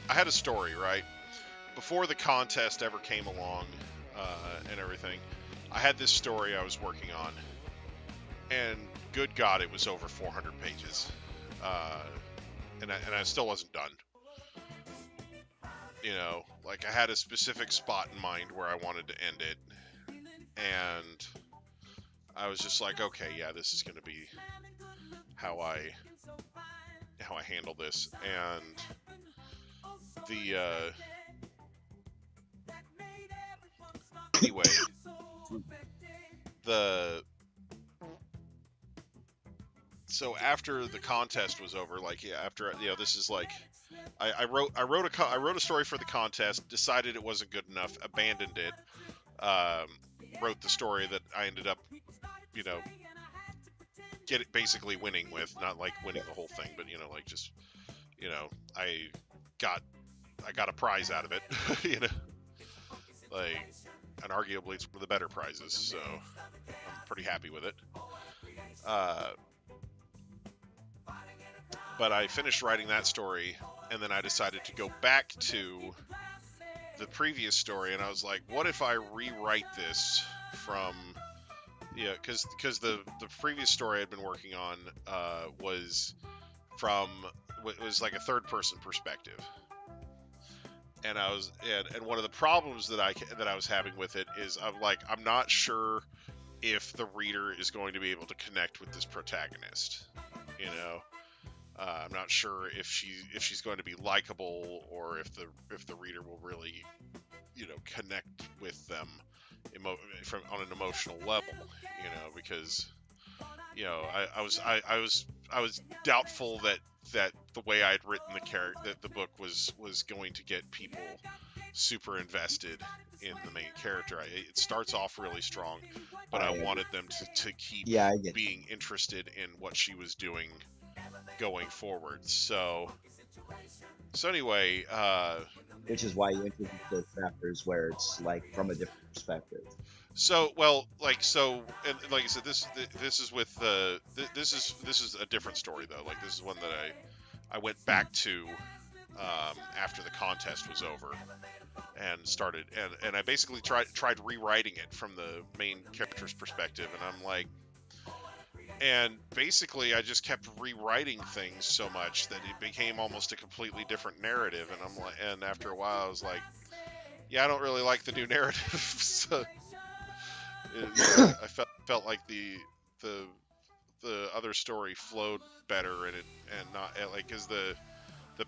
had a story right before the contest ever came along, and everything. I had this story I was working on, and good God, it was over 400 pages, and I still wasn't done. Like I had a specific spot in mind where I wanted to end it, and I was just like, okay, yeah, this is going to be how I handle this. And anyway, so after the contest was over, this is like, I wrote a story for the contest, decided it wasn't good enough, abandoned it, wrote the story that I ended up, basically winning with, not like winning the whole thing, but I got a prize out of it, and arguably it's one of the better prizes, so I'm pretty happy with it. But I finished writing that story, and then I decided to go back to the previous story, and I was like, what if I rewrite this from, because the previous story I'd been working on was like a third person perspective, and and one of the problems that I was having with it is I'm not sure if the reader is going to be able to connect with this protagonist, I'm not sure if she's going to be likable, or if the reader will really, connect with them on an emotional level, because, I was doubtful that the way I had written that the book was going to get people super invested in the main character. It starts off really strong, but I wanted them to keep being interested in what she was doing going forward. So anyway, which is why you introduce those chapters where it's like from a different perspective. And like I said, this is with this is a different story though. Like this is one that I went back to after the contest was over and started, and I basically tried rewriting it from the main character's perspective, and I'm like. And basically, I just kept rewriting things so much that it became almost a completely different narrative. And I'm like, and after a while, I was like, yeah, I don't really like the new narrative. So I felt like the other story flowed better, and because the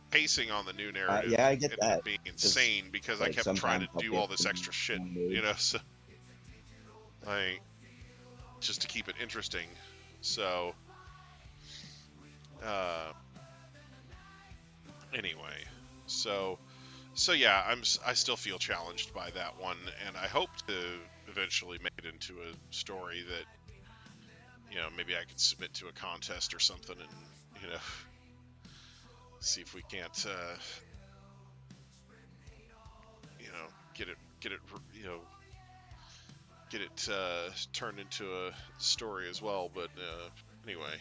pacing on the new narrative I get that. Being insane because I kept trying to do all this extra shit, so just to keep it interesting. So, anyway, so yeah, I still feel challenged by that one, and I hope to eventually make it into a story that, maybe I could submit to a contest or something, and, see if we can't, get it turned into a story as well. But anyway.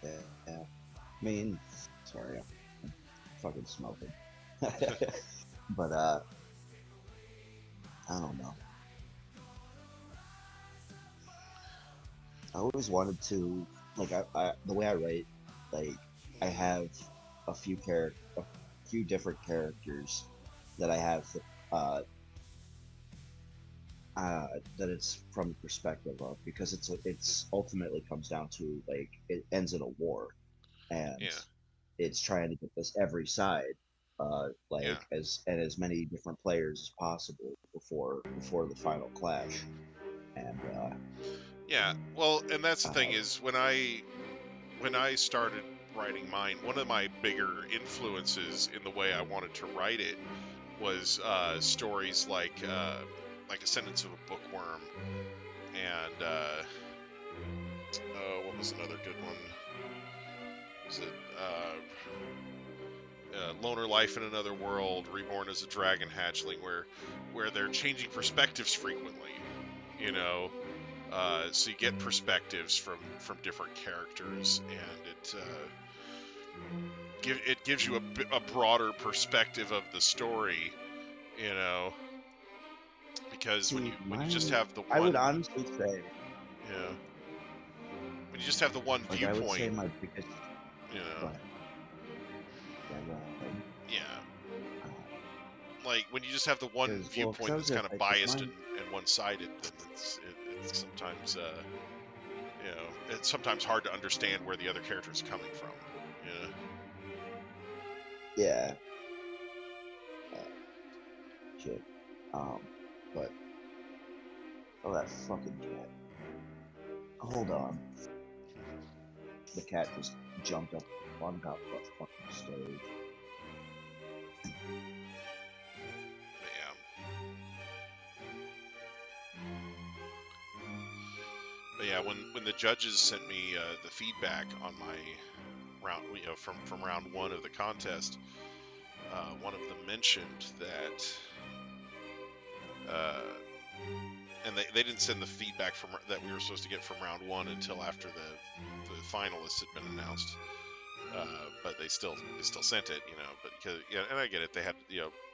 Yeah. I mean, sorry. fucking smoking. But I don't know. I always wanted to, like, the way I write, like, I have a few different characters that I have that it's from the perspective of, because it's ultimately comes down to, like, it ends in a war, and it's trying to get this every side, as many different players as possible before the final clash, and well, and that's the thing is when I started writing mine, one of my bigger influences in the way I wanted to write it was stories like Ascendance of a Bookworm, and what was another good one? Was it Loner Life in Another World, Reborn as a Dragon Hatchling, where they're changing perspectives frequently, you know. So you get perspectives from different characters, and it gives you a broader perspective of the story, you know. Because when you just have the one, I would honestly say, when you just have the one viewpoint, I would say my biggest, like when you just have the one viewpoint that's kind of biased and one-sided, then it's sometimes it's sometimes hard to understand where the other character is coming from. Yeah. Shit. But that fucking cat. Hold on. The cat just jumped up on top of the fucking stove. But yeah, when the judges sent me the feedback on my round, from round 1 of the contest, one of them mentioned that, and they didn't send the feedback that we were supposed to get from round 1 until after the finalists had been announced. But they still sent it, But and I get it. They had,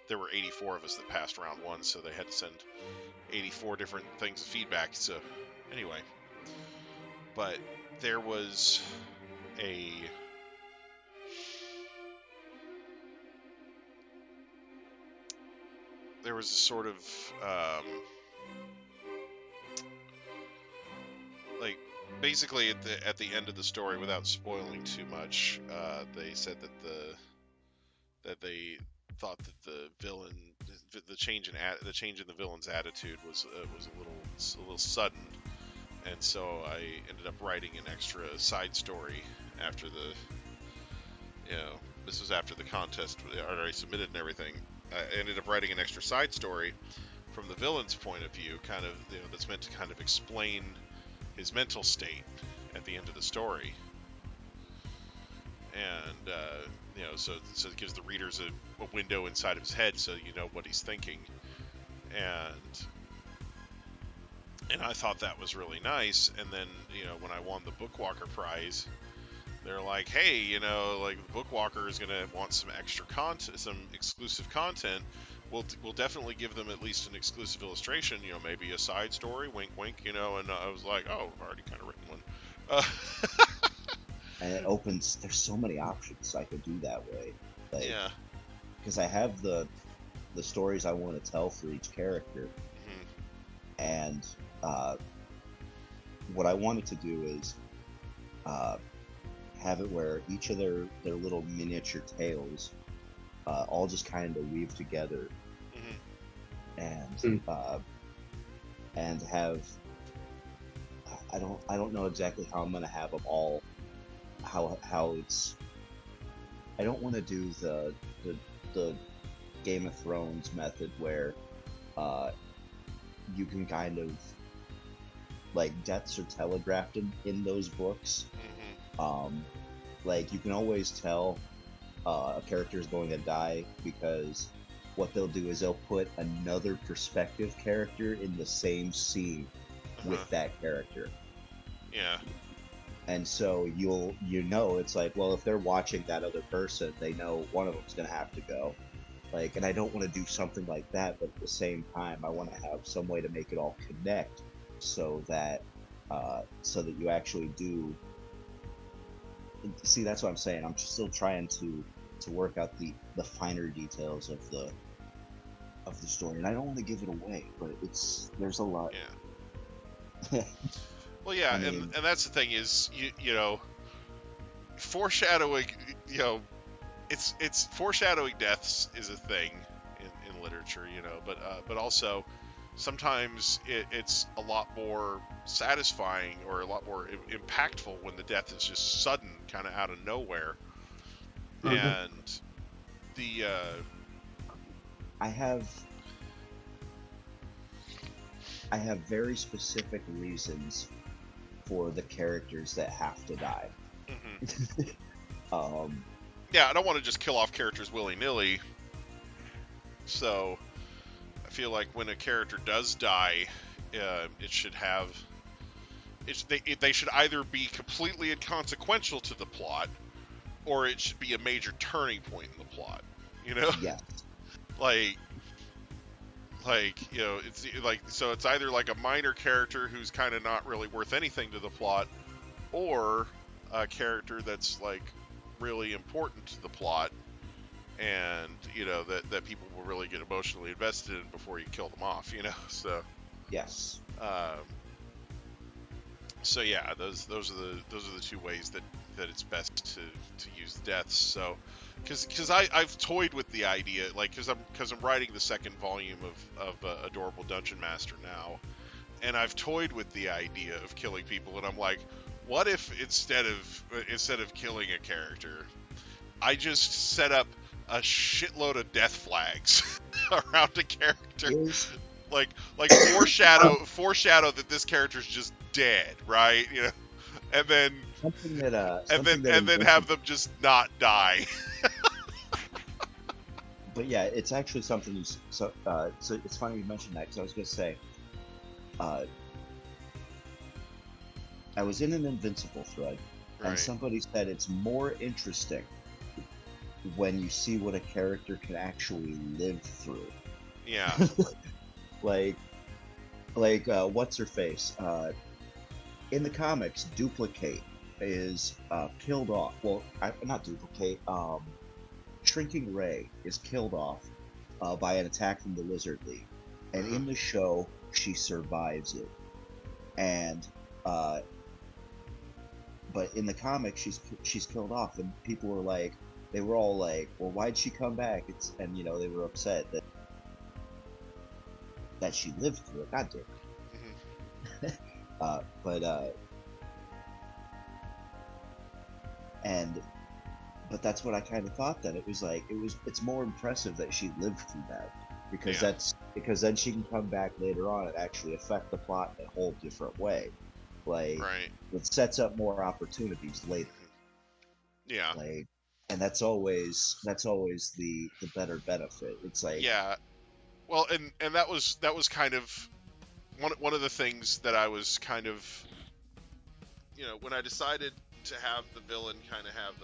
there were 84 of us that passed round 1, so they had to send 84 different things of feedback. So anyway, but there was a sort of like, basically at the end of the story, without spoiling too much, they said that they thought that the change in the villain's attitude was a little sudden, and so I ended up writing an extra side story after this was after the contest had already submitted and everything. I ended up writing an extra side story from the villain's point of view, kind of, that's meant to kind of explain his mental state at the end of the story, and so it gives the readers a window inside of his head, so you know what he's thinking, and I thought that was really nice. And then when I won the Bookwalker prize, they're like, hey, like, the Bookwalker is gonna want some extra content, some exclusive content. We'll definitely give them at least an exclusive illustration, maybe a side story, wink wink, and I was like, oh, I've already kind of written one. And it opens, there's so many options I could do that way. Like, yeah. Because I have the stories I want to tell for each character. Mm-hmm. And what I wanted to do is have it where each of their little miniature tales all just kind of weave together. Mm-hmm. And have, I don't know exactly how I'm gonna have them all, how it's, I don't want to do the Game of Thrones method where you can kind of, like, deaths are telegraphed in those books. Mm-hmm. Like, you can always tell a character is going to die, because what they'll do is they'll put another perspective character in the same scene with that character. Yeah. And so it's like, well, if they're watching that other person, they know one of them's gonna have to go. Like, and I don't want to do something like that, but at the same time, I want to have some way to make it all connect, so that you actually do. See, that's what I'm saying. I'm still trying to work out the finer details of the story, and I don't want to give it away, but there's a lot. Yeah. Well, yeah, I mean, and that's the thing is, you know, foreshadowing, you know, it's foreshadowing deaths is a thing in literature, you know, but also sometimes it's a lot more satisfying or a lot more impactful when the death is just sudden, kind of out of nowhere. And the I have very specific reasons for the characters that have to die. Yeah, I don't want to just kill off characters willy-nilly. So I feel like when a character does die, it should have they should either be completely inconsequential to the plot, or it should be a major turning point in the plot. You know? Yes. Like, you know, it's like, so it's either like a minor character who's kind of not really worth anything to the plot, or a character that's like really important to the plot, and you know that people will really get emotionally invested in before you kill them off. You know, so yes. So yeah, those are the two ways that it's best to use deaths. So, because I've toyed with the idea, like, because I'm writing the second volume of Adorable Dungeon Master now, and I've toyed with the idea of killing people, and I'm like, what if instead of killing a character, I just set up a shitload of death flags around a character, like foreshadow that this character's just dead, right? You know, and then have them just not die. But yeah, it's actually something. So it's funny you mentioned that, because I was going to say, I was in an Invincible thread, and somebody said it's more interesting when you see what a character can actually live through. Yeah. like what's her face? In the comics, Duplicate is killed off. Well, not Duplicate. Shrinking Ray is killed off by an attack from the Lizard League, and in the show, she survives it. And but in the comics, she's killed off, and people were like, they were all like, well, why'd she come back? And you know, they were upset that she lived through it. God damn it. But that's what I kind of thought, that it's more impressive that she lived through that, because then she can come back later on and actually affect the plot in a whole different way. Like, it sets up more opportunities later. Yeah. Like, and that's always the better benefit. It's like, yeah. Well, and that was kind of one of the things that I was kind of, you know, when I decided to have the villain kind of have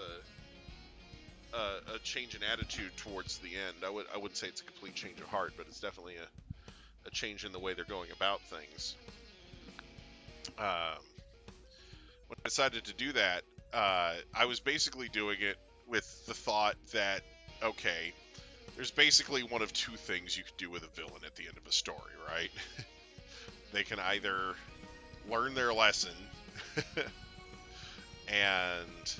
a change in attitude towards the end. I wouldn't say it's a complete change of heart, but it's definitely a change in the way they're going about things. When I decided to do that, I was basically doing it with the thought that, okay, there's basically one of two things you could do with a villain at the end of a story, right? They can either learn their lesson and,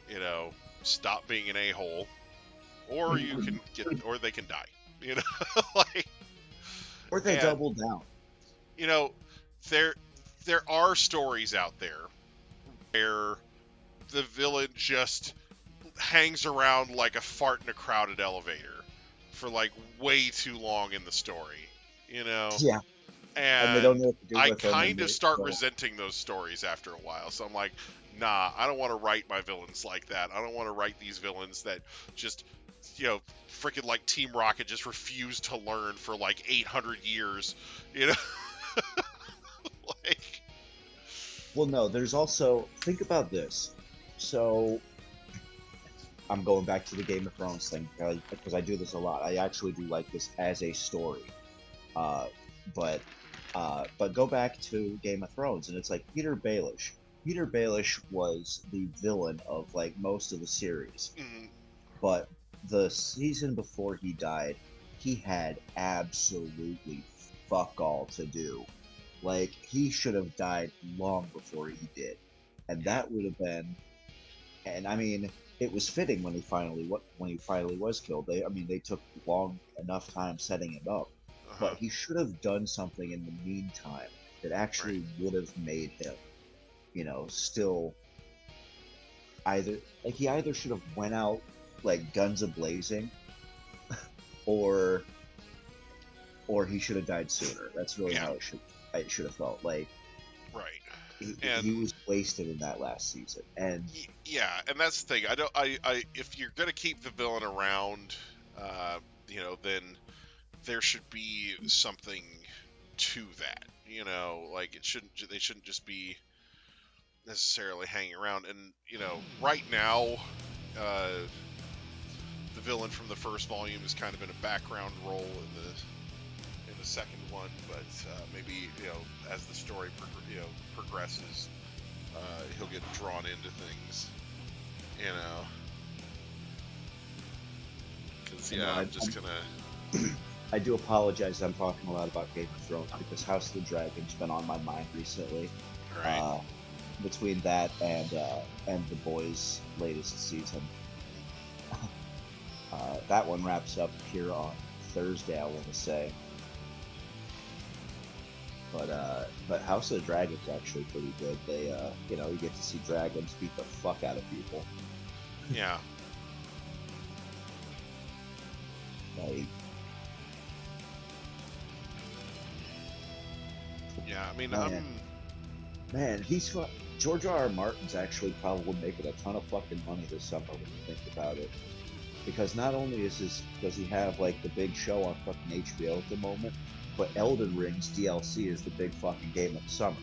you know, stop being an a-hole, or or they can die, you know, like, or they double down. You know, there are stories out there where the villain just hangs around like a fart in a crowded elevator for like way too long in the story, you know? Yeah. And they don't know what to do I with them, kind of start resenting those stories after a while. So I'm like, nah, I don't want to write my villains like that. I don't want to write these villains that just, you know, freaking like Team Rocket just refused to learn for like 800 years, you know? Like, Well, no, there's also, think about this. So, I'm going back to the Game of Thrones thing because I do this a lot. I actually do like this as a story. But go back to Game of Thrones, and it's like Peter Baelish. Peter Baelish was the villain of like most of the series, but the season before he died, he had absolutely fuck all to do. Like, he should have died long before he did, and that would have been. And I mean, it was fitting when he finally was killed. They took long enough time setting him up, but he should have done something in the meantime that actually would have made him, still he either should have went out like guns a blazing, or he should have died sooner. That's really how it should have felt like. Right. He was wasted in that last season, and and that's the thing. If you're gonna keep the villain around, then there should be something to that. Like they shouldn't just be necessarily hanging around. And right now, the villain from the first volume is kind of in a background role in the second one, but maybe as the story progresses, he'll get drawn into things, because I'm just gonna. I do apologize. I'm talking a lot about Game of Thrones because House of the Dragon's been on my mind recently. Right. Between that and The Boys' latest season, that one wraps up here on Thursday, I want to say. But House of the Dragon's actually pretty good. They, you get to see dragons beat the fuck out of people. Yeah. Like, yeah, I mean, man, George R.R. Martin's actually probably making a ton of fucking money this summer when you think about it. Because not only does he have like the big show on fucking HBO at the moment, but Elden Ring's DLC is the big fucking game of the summer.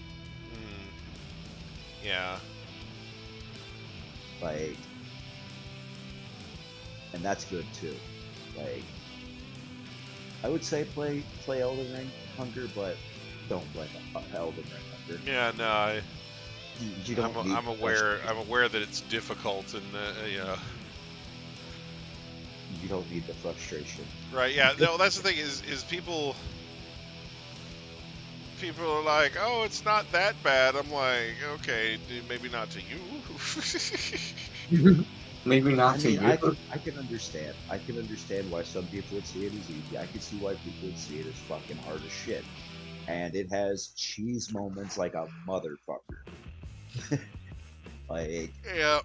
Yeah. Like, and that's good too. Like, I would say play Elden Ring Hunger, but don't play Elden Ring Hunger. Yeah, no. You don't. I'm aware that it's difficult, and you don't need the frustration. Right? Yeah. No, that's the thing is people are like, oh, it's not that bad. I'm like, okay, maybe not to you. Maybe not to you. I can understand. I can understand why some people would see it as easy. I can see why people would see it as fucking hard as shit. And it has cheese moments like a motherfucker. Like, yeah.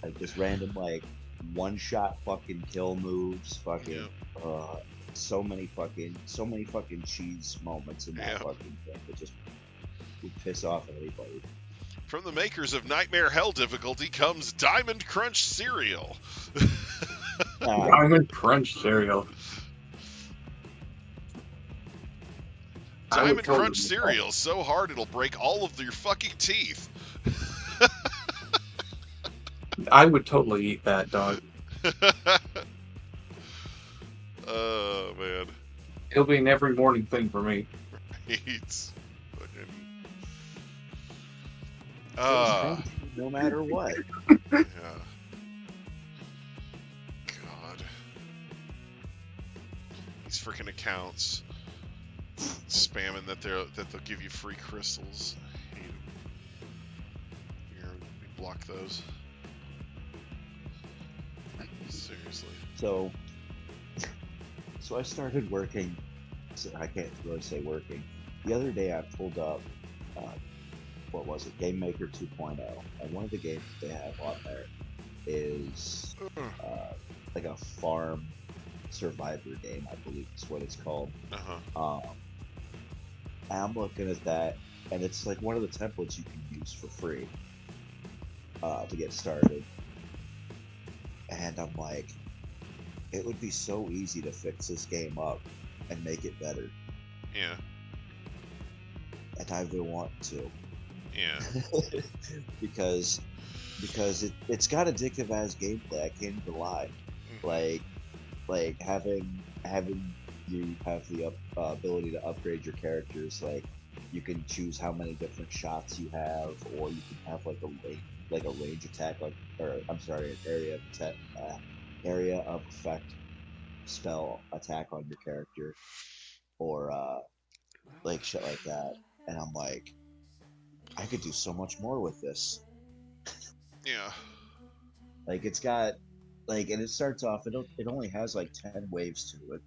Like just random like one shot fucking kill moves, fucking so many fucking cheese moments in that fucking thing that just would piss off anybody. From the makers of Nightmare Hell difficulty comes Diamond Crunch cereal. Diamond Crunch cereal. Diamond Crunch cereal so hard it'll break all of your fucking teeth. I would totally eat that, dog. Oh, man. It'll be an every morning thing for me. Right. No matter what. Yeah. God. These freaking accounts spamming that they'll give you free crystals. I hate it. Here, block those. Seriously. So I started working. So I can't really say working. The other day I pulled up, what was it? Game Maker 2.0, and one of the games they have on there is like a farm survivor game, I believe is what it's called. I'm looking at that, and it's like one of the templates you can use for free to get started. And I'm like, it would be so easy to fix this game up and make it better. Yeah. and I've been wanting to. Yeah. because it's got addictive as gameplay. I can't even lie. Like having you have the ability to upgrade your characters. Like you can choose how many different shots you have, or you can have like a range attack, or I'm sorry, an area of effect spell attack on your character, or like shit like that. And I'm like, I could do so much more with this. Yeah. Like it's got and it starts off. It only has like 10 waves to it.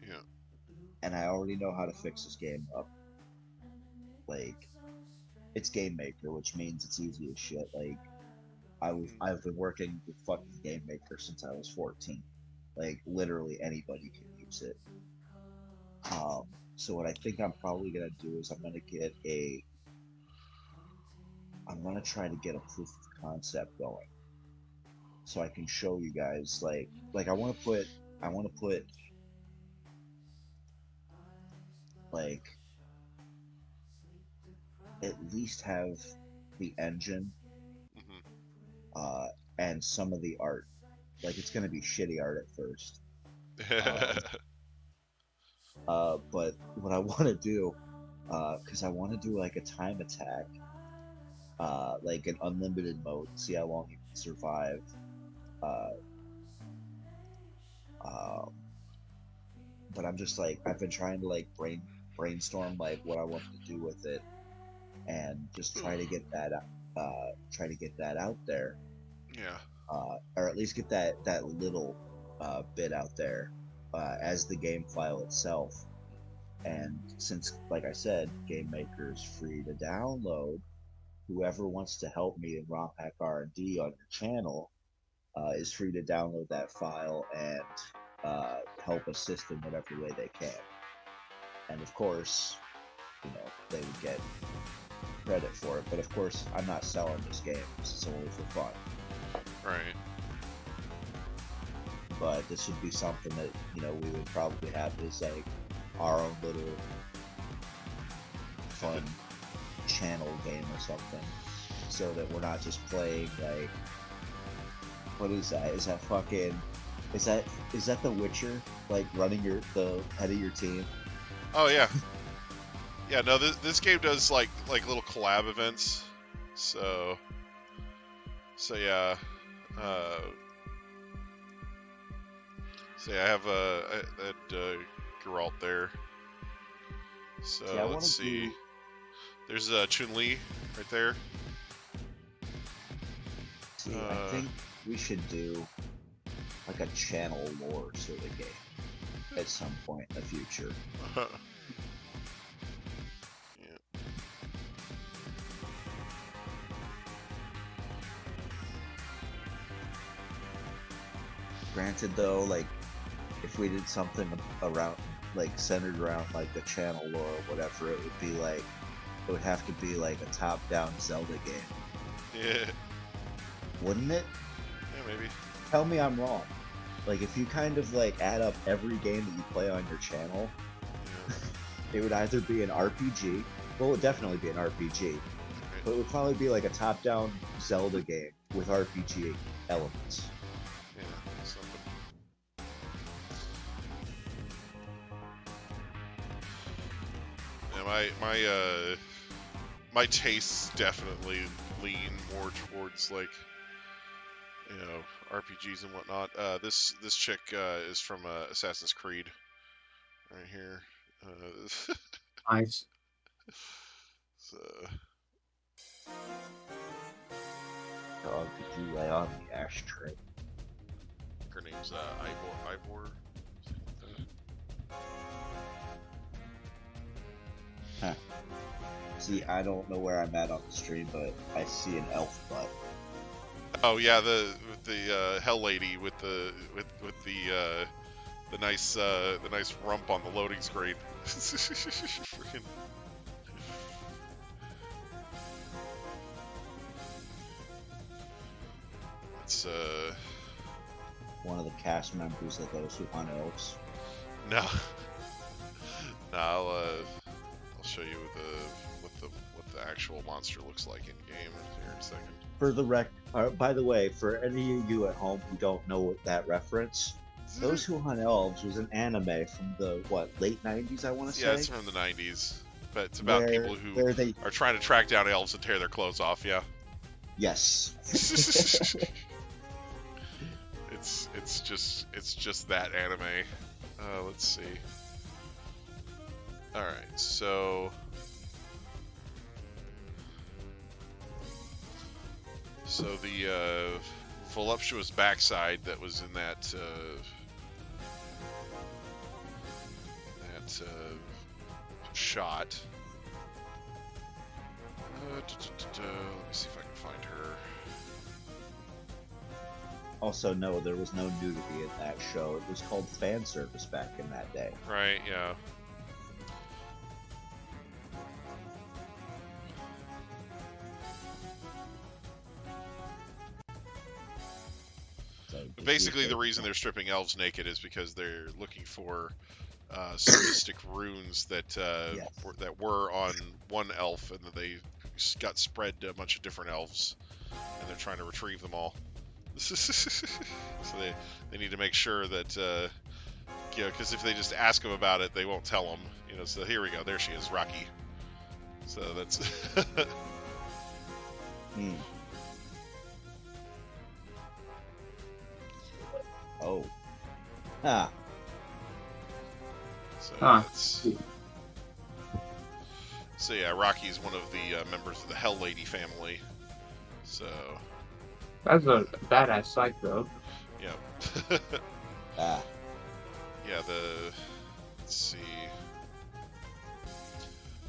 Yeah. And I already know how to fix this game up. Like it's Game Maker, which means it's easy as shit. Like I've been working with fucking Game Maker since I was 14. Like literally anybody can use it. So what I think I'm probably gonna do is I'm gonna try to get a proof of concept going, so I can show you guys I want to put like at least have the engine Mm-hmm. and some of the art. Like it's gonna be shitty art at first. But what I want to do, because I want to do like a time attack, like an unlimited mode, see how long you can survive. Uh, um, but I'm just like I've been trying to like brainstorm like what I want to do with it, and just try to get that out there. Yeah. Or at least get that little bit out there as the game file itself. And since, like I said, Game Maker is free to download, whoever wants to help me in ROM Hack R&D on your channel is free to download that file and help assist in whatever way they can. And of course, they would get credit for it. But of course, I'm not selling this game. This is only for fun. Right. But this would be something that we would probably have as like our own little fun channel game or something, so that we're not just playing like, what is that? Is that The Witcher? Like running the head of your team? Oh yeah. Yeah. No, this game does like little collab events. So yeah. So yeah, I have that Geralt there. So yeah, let's see. There's Chun-Li right there. See, I think we should do like a channel lore sort of game at some point in the future. Yeah. Granted, though, like if we did something around, like centered around like the channel lore or whatever, it would have to be like a top-down Zelda game. Yeah. Wouldn't it? Yeah, maybe. Tell me I'm wrong. Like if you kind of like add up every game that you play on your channel, it would either be an RPG. Well, it would definitely be an RPG. But it would probably be like a top-down Zelda game with RPG elements. Yeah, something. Yeah, my tastes definitely lean more towards like, RPGs and whatnot. This chick is from Assassin's Creed, right here. Nice. So. Dog, did you lay on the ashtray? Her name's Ivor. Huh. See, I don't know where I'm at on the stream, but I see an elf butt. Oh yeah, the Hell Lady with the nice rump on the loading screen. Freaking. It's one of the cast members of those who hunt elves. No. No, I'll show you what the actual monster looks like in game here in a second. For the by the way, for any of you at home who don't know that reference, Those Who Hunt Elves was an anime from the late 90s, I want to say. Yeah, it's from the 90s, but it's about people who are trying to track down elves and tear their clothes off. Yeah. Yes. It's just that anime. Let's see. All right, so the voluptuous backside that was in that shot. Let me see if I can find her. Also, no, there was no nudity in that show. It was called fan service back in that day. Right, yeah. So basically, the reason they're stripping elves naked is because they're looking for some mystic runes that that were on one elf, and that they got spread to a bunch of different elves, and they're trying to retrieve them all. So they need to make sure that because if they just ask them about it, they won't tell them. So here we go. There she is, Rocky. So that's. Oh. Ah. So yeah, Rocky's one of the members of the Hell Lady family. So. That's a badass sight, though. Yeah. Ah. Yeah. Let's see.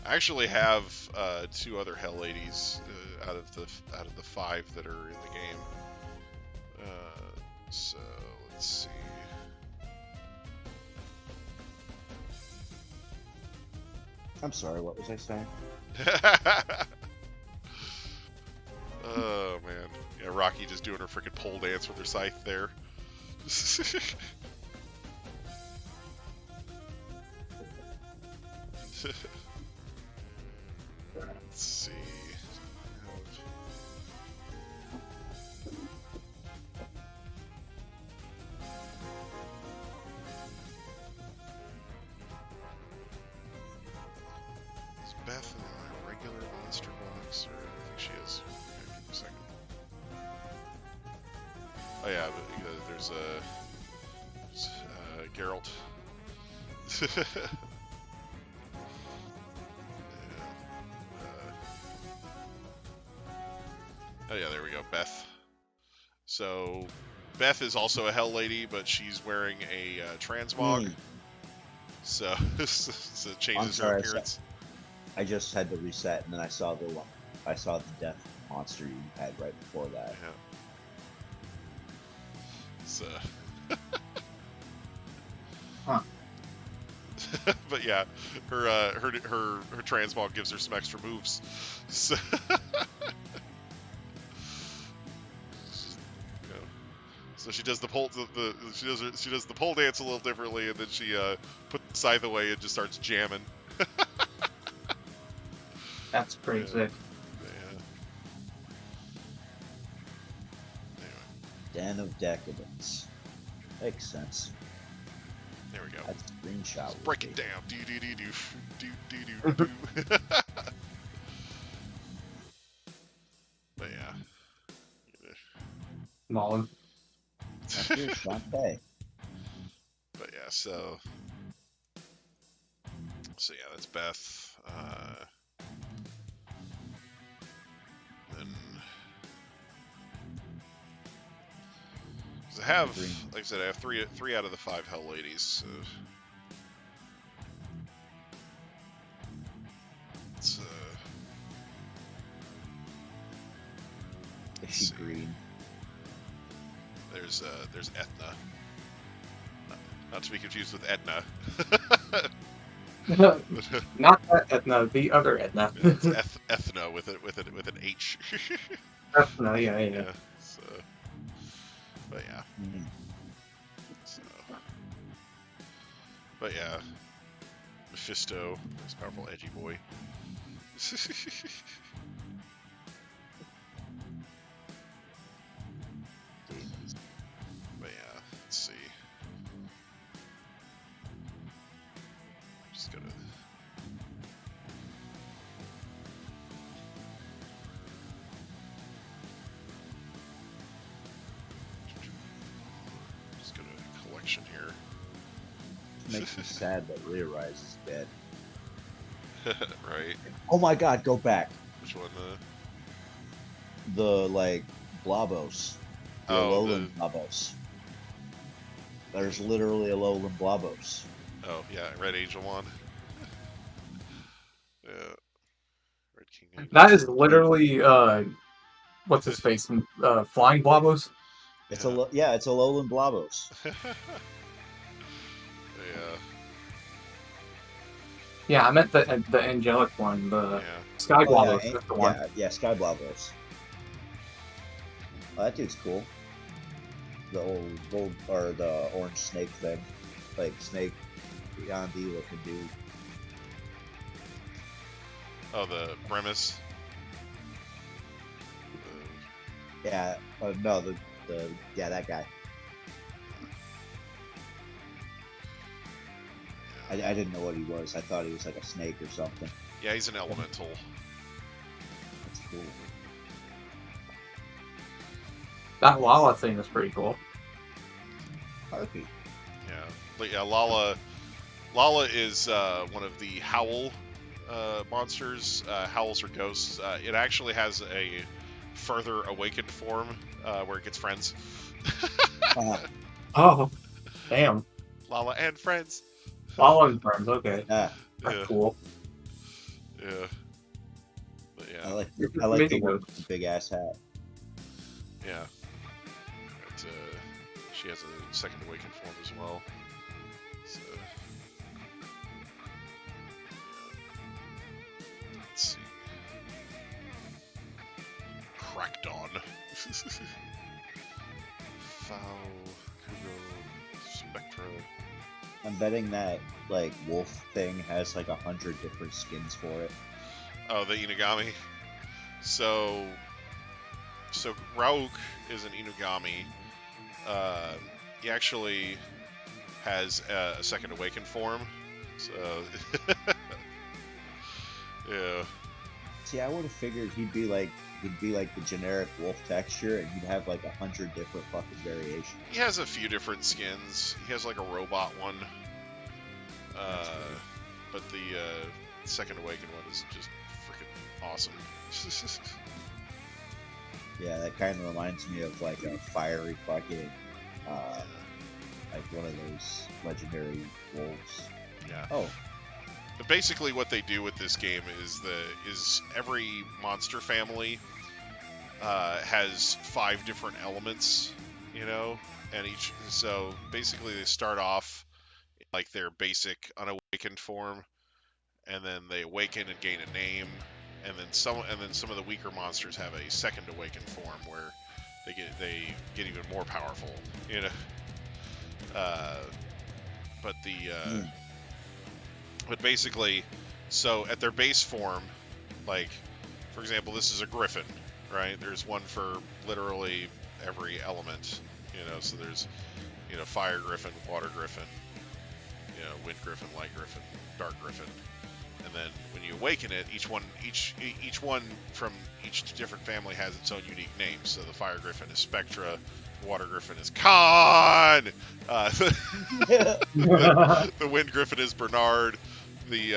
I actually have 2 other Hell Ladies out of the 5 that are in the game. So let's see. I'm sorry, what was I saying? Oh man, yeah, Rocky just doing her freaking pole dance with her scythe there. Let's see. Is Beth in my regular monster box, or I think she is. Okay, give me a second. Oh yeah, but there's Geralt. Oh yeah, there we go, Beth. So, Beth is also a Hell Lady, but she's wearing a transmog. So, so it changes her appearance. I just had to reset, and then I saw the death monster you had right before that. Yeah. So. Huh. But yeah, her transmog gives her some extra moves. So. So she does the pole she does the pole dance a little differently, and then she put the scythe away and just starts jamming. That's pretty sick. Yeah. Anyway. Den of Decadence. Makes sense. There we go. That's a screenshot. Let's break it down. Do do do do do do do. But yeah. Mullen. Here's Shantae. But yeah, so yeah, that's Beth. Then I have, like I said, I have three out of the 5 Hell Ladies. So it's Is she green? There's Ethna. Not to be confused with Etna. Not that Etna, the other Etna. It's Ethna with an H. Ethna, yeah. So, but yeah. So, but yeah. Mephisto, this powerful edgy boy. But yeah, let's see. I'm just gonna. Just go to collection here. It makes me sad that Leah Rise is dead. Right. Oh my god, go back. Which one? The like Blobos. The Oh, Alolan Blobos. There's literally Alolan Blobos. Oh yeah, Red Angel one. Yeah. Red King Angel. That is literally what's his face? Flying Blobos. It's yeah. it's Alolan Blobos. Yeah. Yeah, I meant the angelic one, the Sky Blobos. Yeah, That's the one. yeah, Sky Blobos. Oh, that dude's cool. The old or the orange snake thing, like Snake Yandi looking dude. Oh, the Bremis. Yeah, no, the yeah, that guy. I didn't know what he was. I thought he was like a snake or something. Yeah, he's an elemental. That's cool. That Lala thing is pretty cool. Harpy. Yeah, but yeah, Lala is one of the Howl monsters. Howls are ghosts. It actually has a further awakened form where it gets friends. Oh, damn. Lala and friends. Lala and friends. Okay, Yeah, that's cool. Yeah. But yeah. I like the one with the big ass hat. Yeah. But, she has a second awakened form as well. So, yeah. Let's see. Crackdawn. Foul, Kugo, Spectra. I'm betting that like wolf thing has like 100 different skins for it. Oh, the Inugami. So Rauk is an Inugami. He actually has a second awakened form. So yeah. See, I would have figured he'd be like the generic wolf texture, and he'd have like 100 different fucking variations. He has a few different skins. He has like a robot one. But the second awakened one is just freaking awesome. Yeah, that kind of reminds me of like a fiery fucking, like one of those legendary wolves. Yeah. Oh. But basically, what they do with this game is every monster family has 5 different elements, you know, and so basically they start off like their basic unawakened form, and then they awaken and gain a name, and then some of the weaker monsters have a second awakened form where they get even more powerful, you know. But basically, so at their base form, like for example, this is a griffin, right? There's one for literally every element, you know. So there's, you know, fire griffin, water griffin, you know, wind griffin, light griffin, dark griffin. And then when you awaken it, each one from each different family has its own unique name. So the fire griffin is Spectra, the water griffin is Khan, the wind griffin is Bernard, the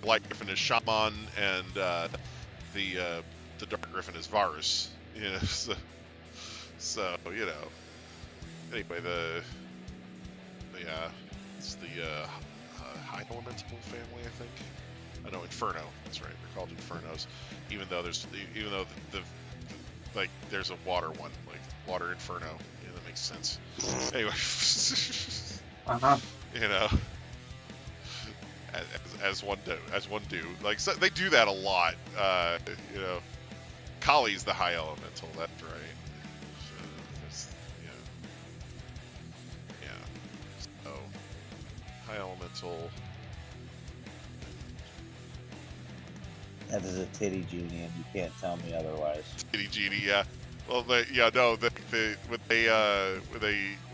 light griffin is Shaman, and the dark griffin is Varus. You know, so you know. Anyway, it's the high elemental family, I think. I know Inferno. That's right. They're called Infernos. Even though there's a water one, like Water Inferno. Yeah, that makes sense. Anyway, you know, as one do. Like so they do that a lot. You know, Kali's the high elemental. That's right. Yeah. So high elemental. That is a titty genie, and you can't tell me otherwise. Titty genie, yeah. Well, when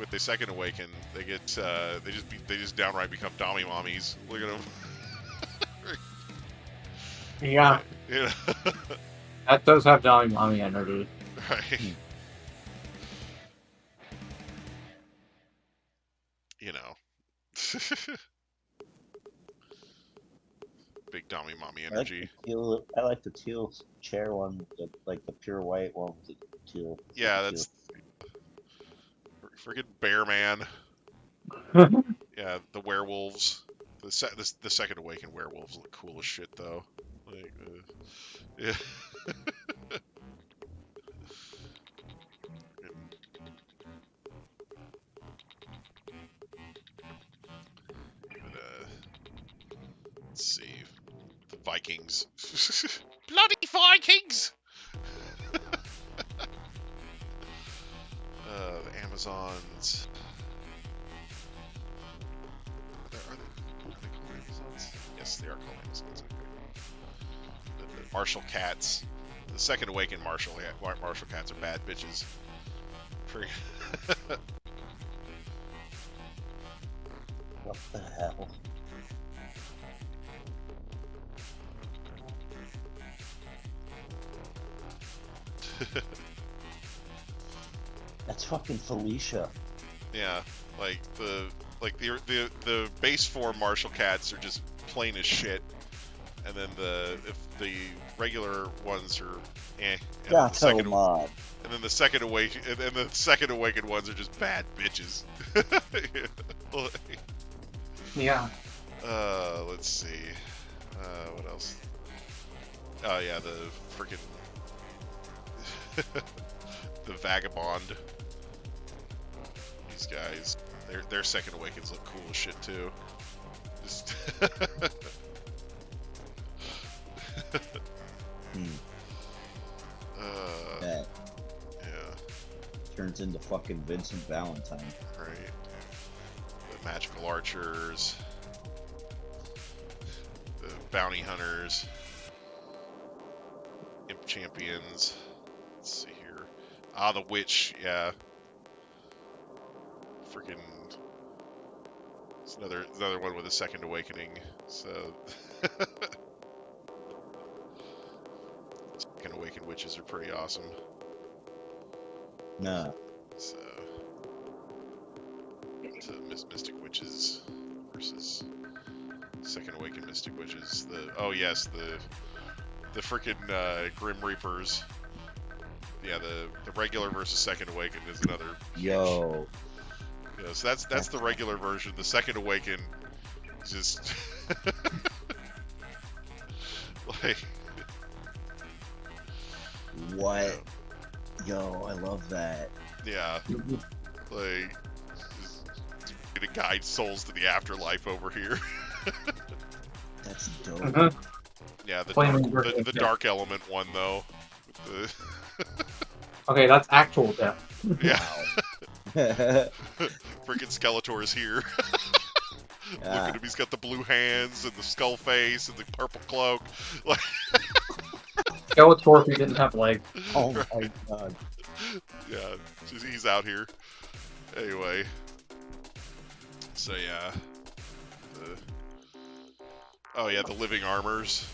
they second awaken, they get they just downright become dommy mommies. Look at them. Yeah. You know? That does have Dolly Mommy energy. Right. You know. Big Dommy Mommy energy. I like the teal chair one, like the pure white one with the teal. Yeah, that's freaking Bear Man. Yeah, the werewolves. The second awakened werewolves look cool as shit though. Like, yeah. Let's see. The Vikings. Bloody Vikings! The Amazons. Are they called Amazons? Yes, they are called Amazons. The Martial Cats. The second awakened Martial Cats are bad bitches. What the hell? That's fucking Felicia. Yeah, like the base form Martial Cats are just plain as shit, and then the regular ones are eh. And then the second awakened ones are just bad bitches. Yeah. Let's see. What else? Oh yeah, the freaking the Vagabond. These guys, their second awakens look cool as shit too. Just That yeah. turns into fucking Vincent Valentine. Right. The magical archers. The bounty hunters. Imp champions. Let's see here. Ah, the witch, yeah. Freaking. It's another one with a second awakening. So. Second awakened witches are pretty awesome. No. So Mystic Witches versus Second Awakened Mystic Witches. The freaking Grim Reapers. Yeah, the regular versus Second Awakened is another. Yo. Yeah, so that's the regular version. The Second Awakened is just like. What? Yo, I love that. Yeah. Like, just to guide souls to the afterlife over here. That's dope. Yeah, the dark element one though. Okay, that's actual death. Yeah. Freaking Skeletor's here. Look at him, he's got the blue hands and the skull face and the purple cloak. Like Skeletor if he didn't have legs. Oh my god. Yeah, he's out here. Anyway. So yeah. Oh yeah, the living armors.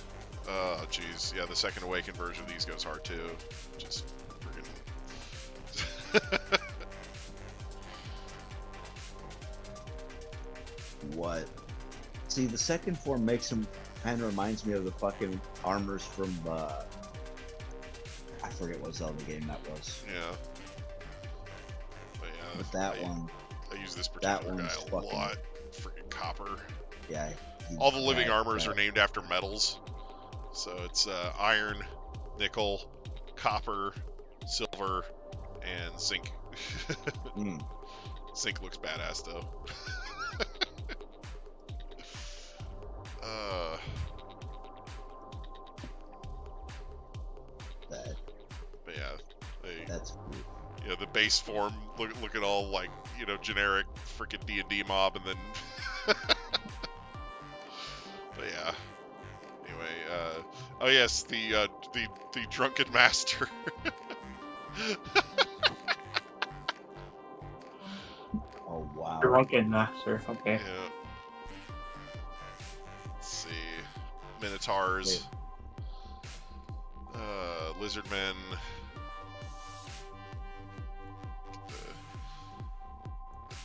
Oh jeez, yeah, the second awakened version of these goes hard too. Just freaking. What? See, the second form makes him kind of reminds me of the fucking armors from I forget what Zelda game that was. Yeah. But yeah. But that one. I use this particular guy a lot. Freaking copper. Yeah. All the living armors are named after metals. So it's iron, nickel, copper, silver, and zinc. Zinc looks badass though. But yeah, that's cool. Yeah, the base form look at all like, you know, generic freaking D&D mob, and then but yeah. Anyway, Oh yes, the drunken master. Oh wow. Drunken master. Okay. Yeah. Let's see. Minotaurs. Lizardmen.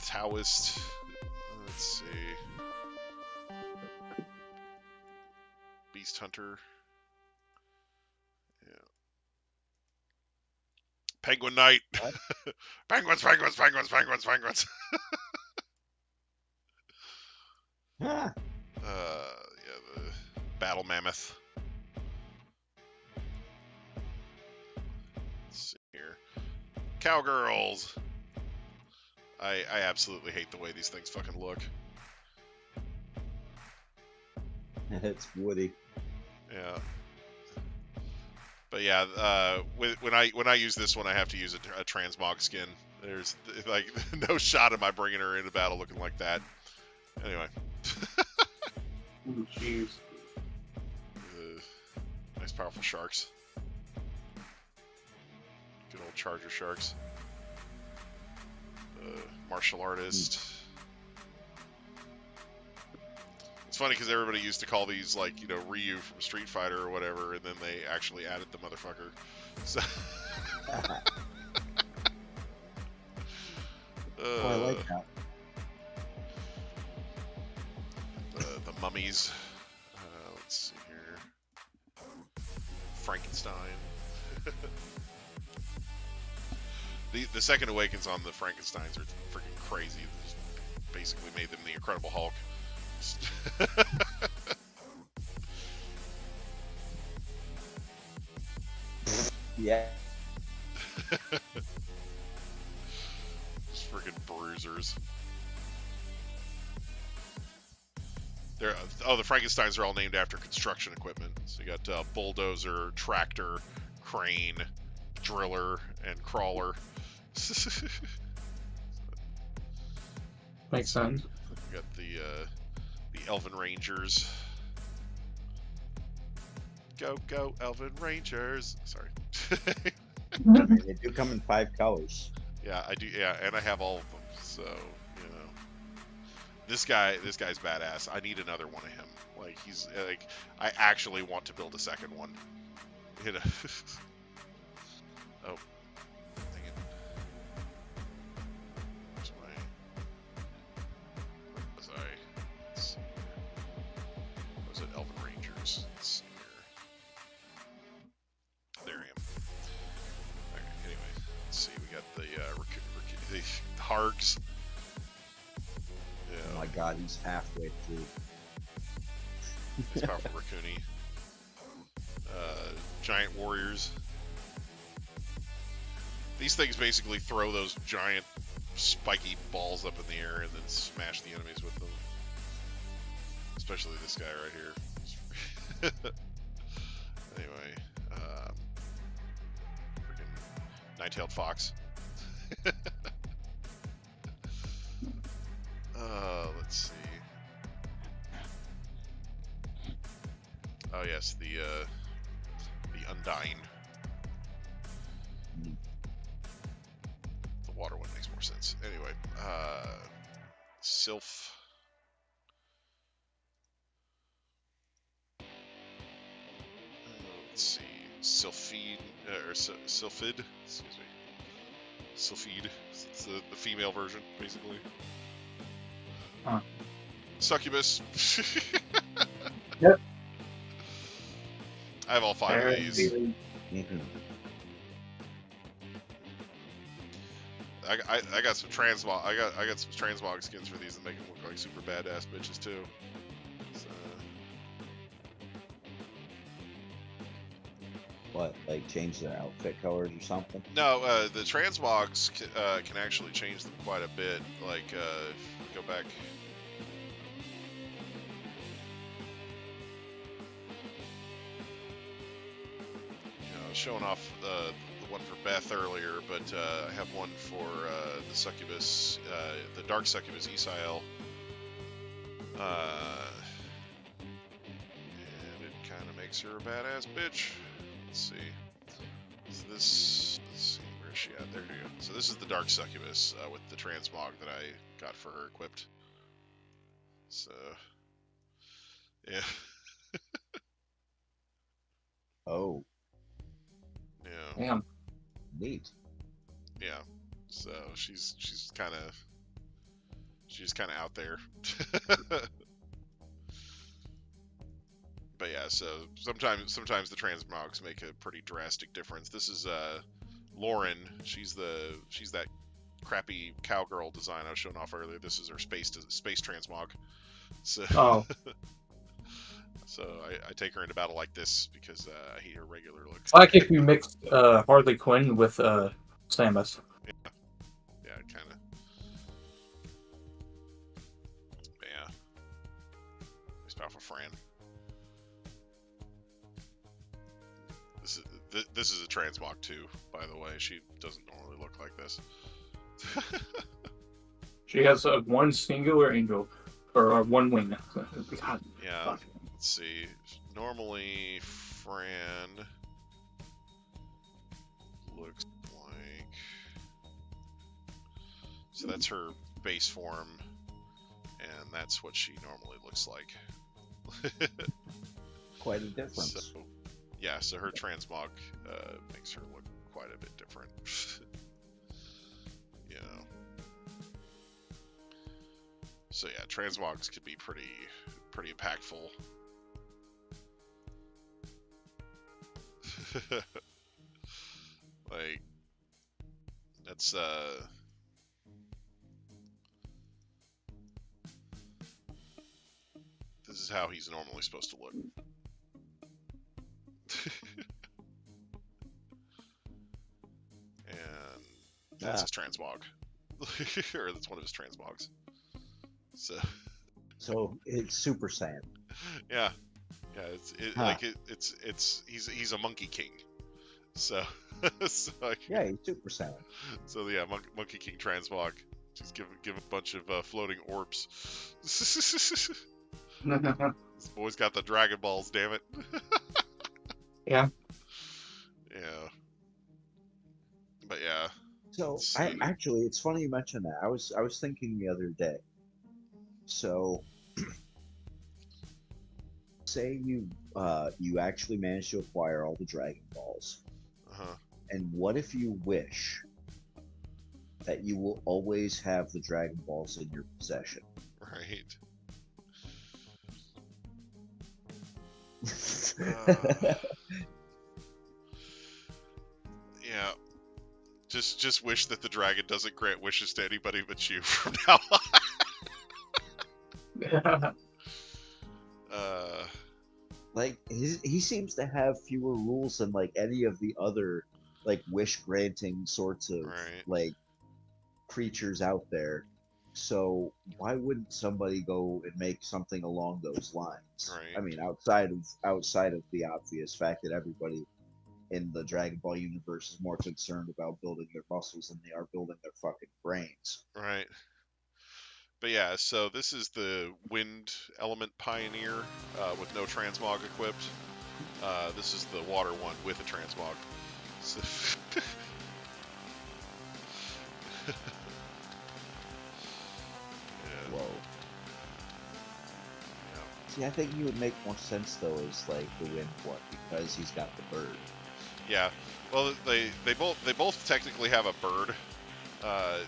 Taoist. Let's see. Beast Hunter. Yeah. Penguin Knight. Penguins. Huh. Yeah, the Battle Mammoth. Let's see here. Cowgirls. I absolutely hate the way these things fucking look. It's Woody. Yeah. But yeah, when I use this one, I have to use a transmog skin. There's like no shot of my bringing her into battle looking like that. Anyway. Jeez. Nice powerful sharks. Good old charger sharks. Martial artist. It's funny because everybody used to call these like, you know, Ryu from Street Fighter or whatever, and then they actually added the motherfucker. So. Oh, I like that. The mummies. Let's see here. Frankenstein. The Second Awakens on the Frankensteins are freaking crazy. They just basically made them the Incredible Hulk. Yeah. Just freaking bruisers. The Frankensteins are all named after construction equipment. So you got bulldozer, tractor, crane, driller, and crawler. Makes sense. You got the Elven Rangers. Go, Elven Rangers! Sorry. They do come in 5 colors. Yeah, I do. Yeah, and I have all of them. So you know, this guy's badass. I need another one of him. Like he's like, I actually want to build a second one. You know. Oh, dang it. Where's my? Where was I? Let's see here. Was it Elven Rangers? Let's see here. There I am. Okay, anyway, let's see. We got the the Hargs. Yeah. Oh my god, he's halfway through. He's powerful Raccoony. Giant warriors. These things basically throw those giant spiky balls up in the air and then smash the enemies with them. Especially this guy right here. Anyway, freaking nine-tailed fox. Let's see. Oh yes, the Undying. The water one makes more sense. Anyway, Sylph. Let's see, Sylphid, Sylphid. Excuse me. Sylphid. It's the female version, basically. Huh. Succubus. Yep. I have all 5 of these. Mm-hmm. I got some transmog. I got some transmog skins for these that make them look like super badass bitches too. So, What, like change their outfit colors or something? no, the transmogs can actually change them quite a bit. Like if you go back. Showing off the one for Beth earlier, but I have one for the Succubus, the Dark Succubus Esael. And it kind of makes makes her a badass bitch. Let's see. Let's see, where is she at? There you go. So this is the Dark Succubus with the transmog that I got for her equipped. So, yeah. Oh. Yeah. Damn. Neat. Yeah. So she's kind of out there. But yeah, so sometimes the transmogs make a pretty drastic difference. This is Lauren. She's that crappy cowgirl design I was showing off earlier. This is her space transmog. So Oh. so I take her into battle like this because I hate her regular look. It's like if you mixed Harley Quinn with Samus. Yeah, kind of. But yeah, nice powerful Fran. This is a transmog too, by the way. She doesn't normally look like this. She has one singular angel, or one wing. God. Yeah, let's see. Normally, Fran looks like... So that's her base form, and that's what she normally looks like. Quite a difference. So, yeah, so her transmog makes her look quite a bit different. You know. So yeah, transmogs could be pretty impactful. Like, that's this is how he's normally supposed to look. And that's his transmog. Or that's one of his transmogs. So it's Super Saiyan. Yeah. He's a Monkey King. So, yeah, he's Super Saiyan. So yeah, Monkey King transmog. Just give a bunch of floating orbs. This boy's got the Dragon Balls, damn it. Yeah. Yeah. But yeah. So actually, it's funny you mentioned that. I was thinking the other day. So, say you actually managed to acquire all the Dragon Balls, and what if you wish that you will always have the Dragon Balls in your possession? Right. Yeah. Just wish that the dragon doesn't grant wishes to anybody but you from now on. Like he seems to have fewer rules than like any of the other like wish granting sorts of like creatures out there. So why wouldn't somebody go and make something along those lines? Right. I mean, outside of the obvious fact that everybody in the Dragon Ball universe is more concerned about building their muscles than they are building their fucking brains. Right. But yeah, so this is the Wind Element Pioneer with no transmog equipped. This is the Water one with a transmog. So yeah. Whoa. Yeah. See, I think he would make more sense though as like the Wind one because he's got the bird. Yeah. Well, they both technically have a bird.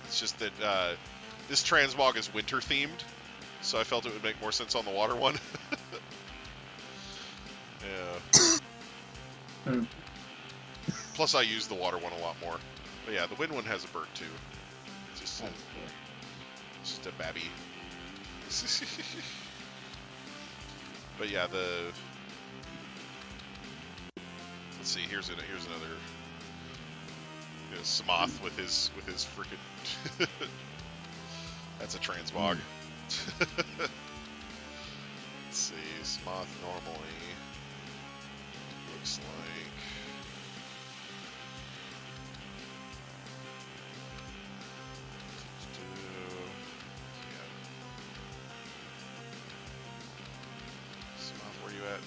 It's just that this transmog is winter themed, so I felt it would make more sense on the water one. Yeah. Plus, I use the water one a lot more. But yeah, the wind one has a bird too. It's just a babby. But yeah, let's see. Here's another. Smoth with his freaking. That's a transmog. Let's see. Smoth normally looks like. Yeah. Smoth, where you at?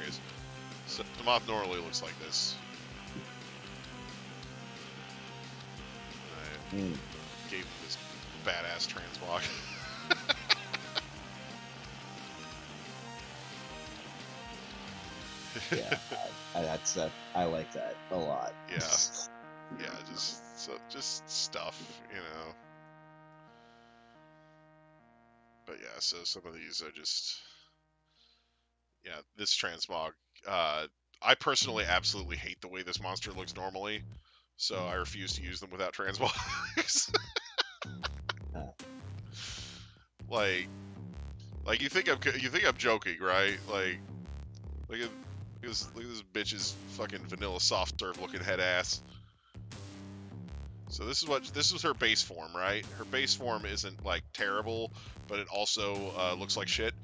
anyways. So the moth normally looks like this. I gave him this badass transmog. Yeah, I like that a lot. Yeah, yeah, just stuff, you know. But yeah, so some of these are just, yeah, this transmog. I personally absolutely hate the way this monster looks normally, so I refuse to use them without transmogs. like you think I'm joking, right? Like look at this bitch's fucking vanilla soft serve looking head ass. So this is her base form, right? Her base form isn't like terrible, but it also looks like shit.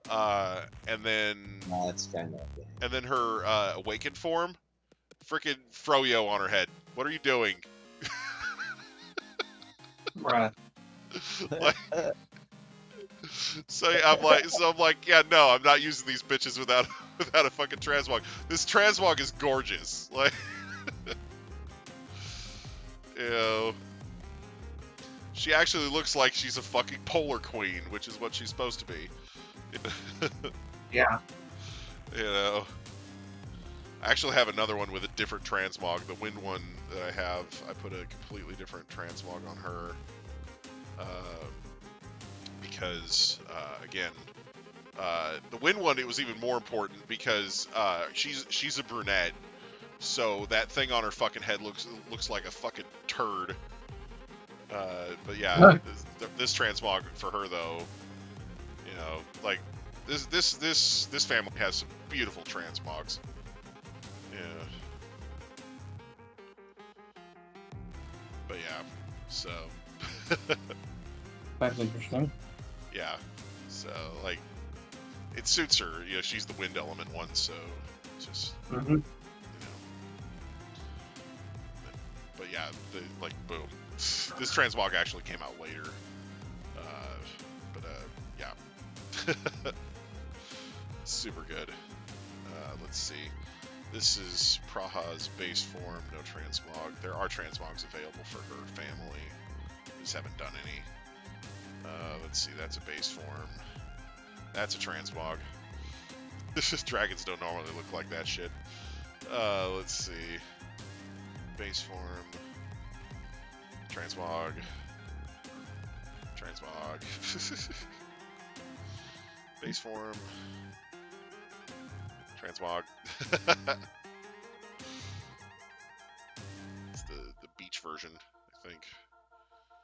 And then That's kind of. And then her awakened form, freaking froyo on her head. What are you doing? Bruh. Like, so I'm like, yeah, no, I'm not using these bitches without a fucking transmog. This transmog is gorgeous. Like, you know, she actually looks like she's a fucking polar queen, which is what she's supposed to be. Yeah. You know, I actually have another one with a different transmog. The wind one that I have, I put a completely different transmog on her. Because, again, the wind one, it was even more important because she's a brunette. So that thing on her fucking head looks like a fucking turd. But yeah, this transmog for her though, you know, like this family has some beautiful transmogs. Yeah. But yeah, so. That's interesting. Yeah, so like, it suits her. You know, she's the wind element one, so it's just you know. But yeah, boom. This transmog actually came out later. Yeah. Super good. Let's see. This is Praha's base form, no transmog. There are transmogs available for her family. Just haven't done any. Let's see, that's a base form. That's a transmog. Dragons don't normally look like that shit. Let's see. Base form. Transmog. Transmog. Base form. Transmog. It's the beach version, I think.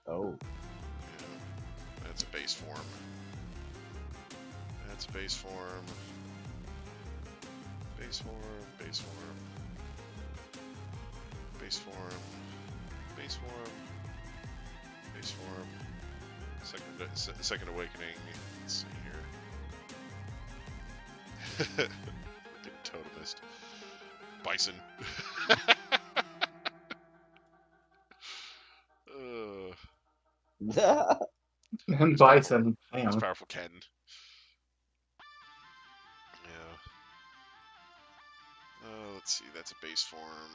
Oh. Yeah. That's a base form. That's a base form. Base form. Base form. Base form. Base form. Base form. Second awakening. Let's see here. Fucking totemist. Bison. And Bison. It's Damn. powerful Ken. Yeah. Let's see. That's a base form.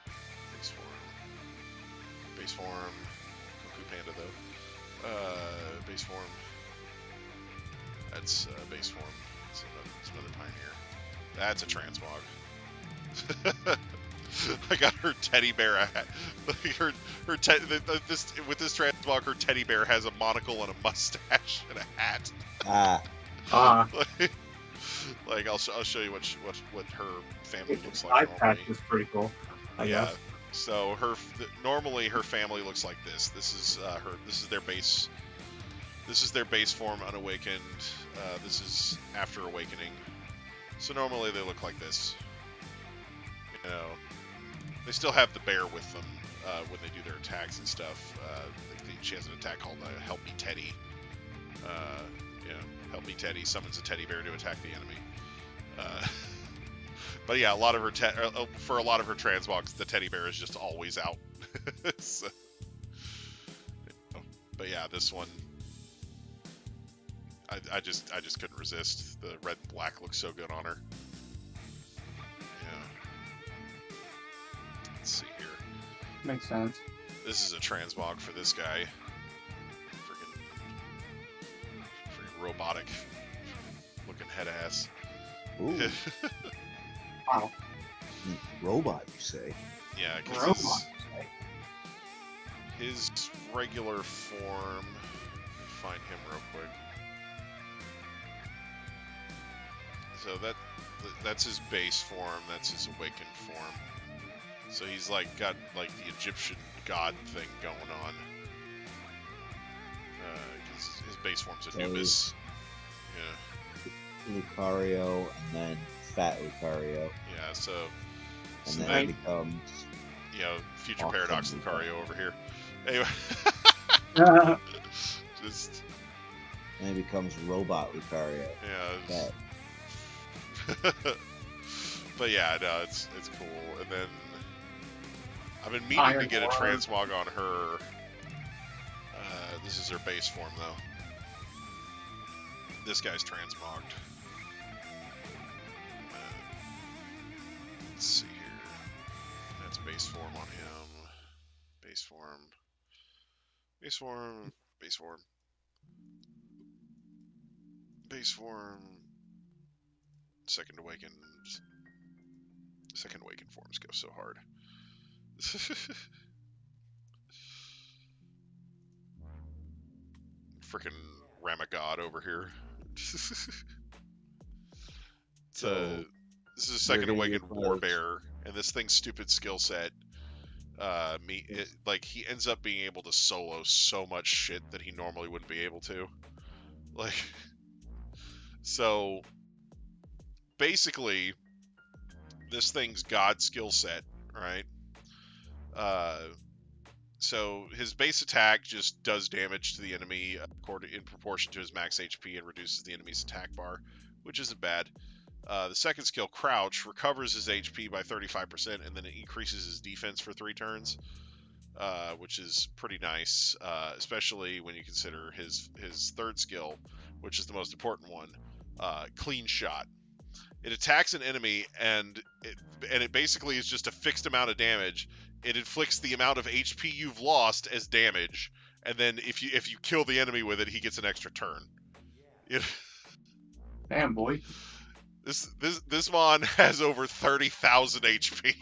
Base form. Base form. Goku Panda though. Base form. That's base form. It's another Pioneer. That's a transmog. I got her teddy bear hat. With this transmog, her teddy bear has a monocle and a mustache and a hat. Like I'll show you what her family looks like. Eye patch is pretty cool. I guess. So normally her family looks like this. This is This is their base. This is their base form unawakened. This is after awakening. So normally they look like this. You know, they still have the bear with them when they do their attacks and stuff. She has an attack called Help Me Teddy. You know, Help Me Teddy summons a teddy bear to attack the enemy. But yeah, a lot of her for a lot of her transmogs, the teddy bear is just always out. So, but yeah, this one, I just couldn't resist. The red and black looks so good on her. Makes sense. This is a transmog for this guy. Freaking robotic looking head ass. Ooh. Wow. Robot, you say? Yeah, Robot. because his regular form. Let me find him real quick. So that's his base form. That's his awakened form. So he's like got like the Egyptian god thing going on. Because his base form's Anubis. Yeah. Lucario and then Fat Lucario. Yeah. So And so then then, it becomes future Awesome Paradox Lucario. Lucario over here. Anyway. Just and it becomes Robot Lucario. yeah. But yeah, no, it's cool. And then I've been meaning to get a transmog on her. This is her base form though. This guy's transmogged. Let's see here. That's base form on him. Base form. Base form. Base form. Base form. Second awakened. Second awakened forms go so hard. Freaking Ramagod over here. So this is a second gonna awakened do warbearer, and this thing's stupid skill set. Like he ends up being able to solo so much shit that he normally wouldn't be able to. Like, so basically, this thing's god skill set, right? So his base attack just does damage to the enemy in proportion to his max HP and reduces the enemy's attack bar, which isn't bad. The second skill, Crouch, recovers his HP by 35% and then it increases his defense for 3 turns, which is pretty nice, especially when you consider his third skill, which is the most important one, Clean Shot. It attacks an enemy and it basically is just a fixed amount of damage. It inflicts the amount of HP you've lost as damage, and then if you kill the enemy with it, he gets an extra turn. Damn, boy. This mon has over 30,000 HP.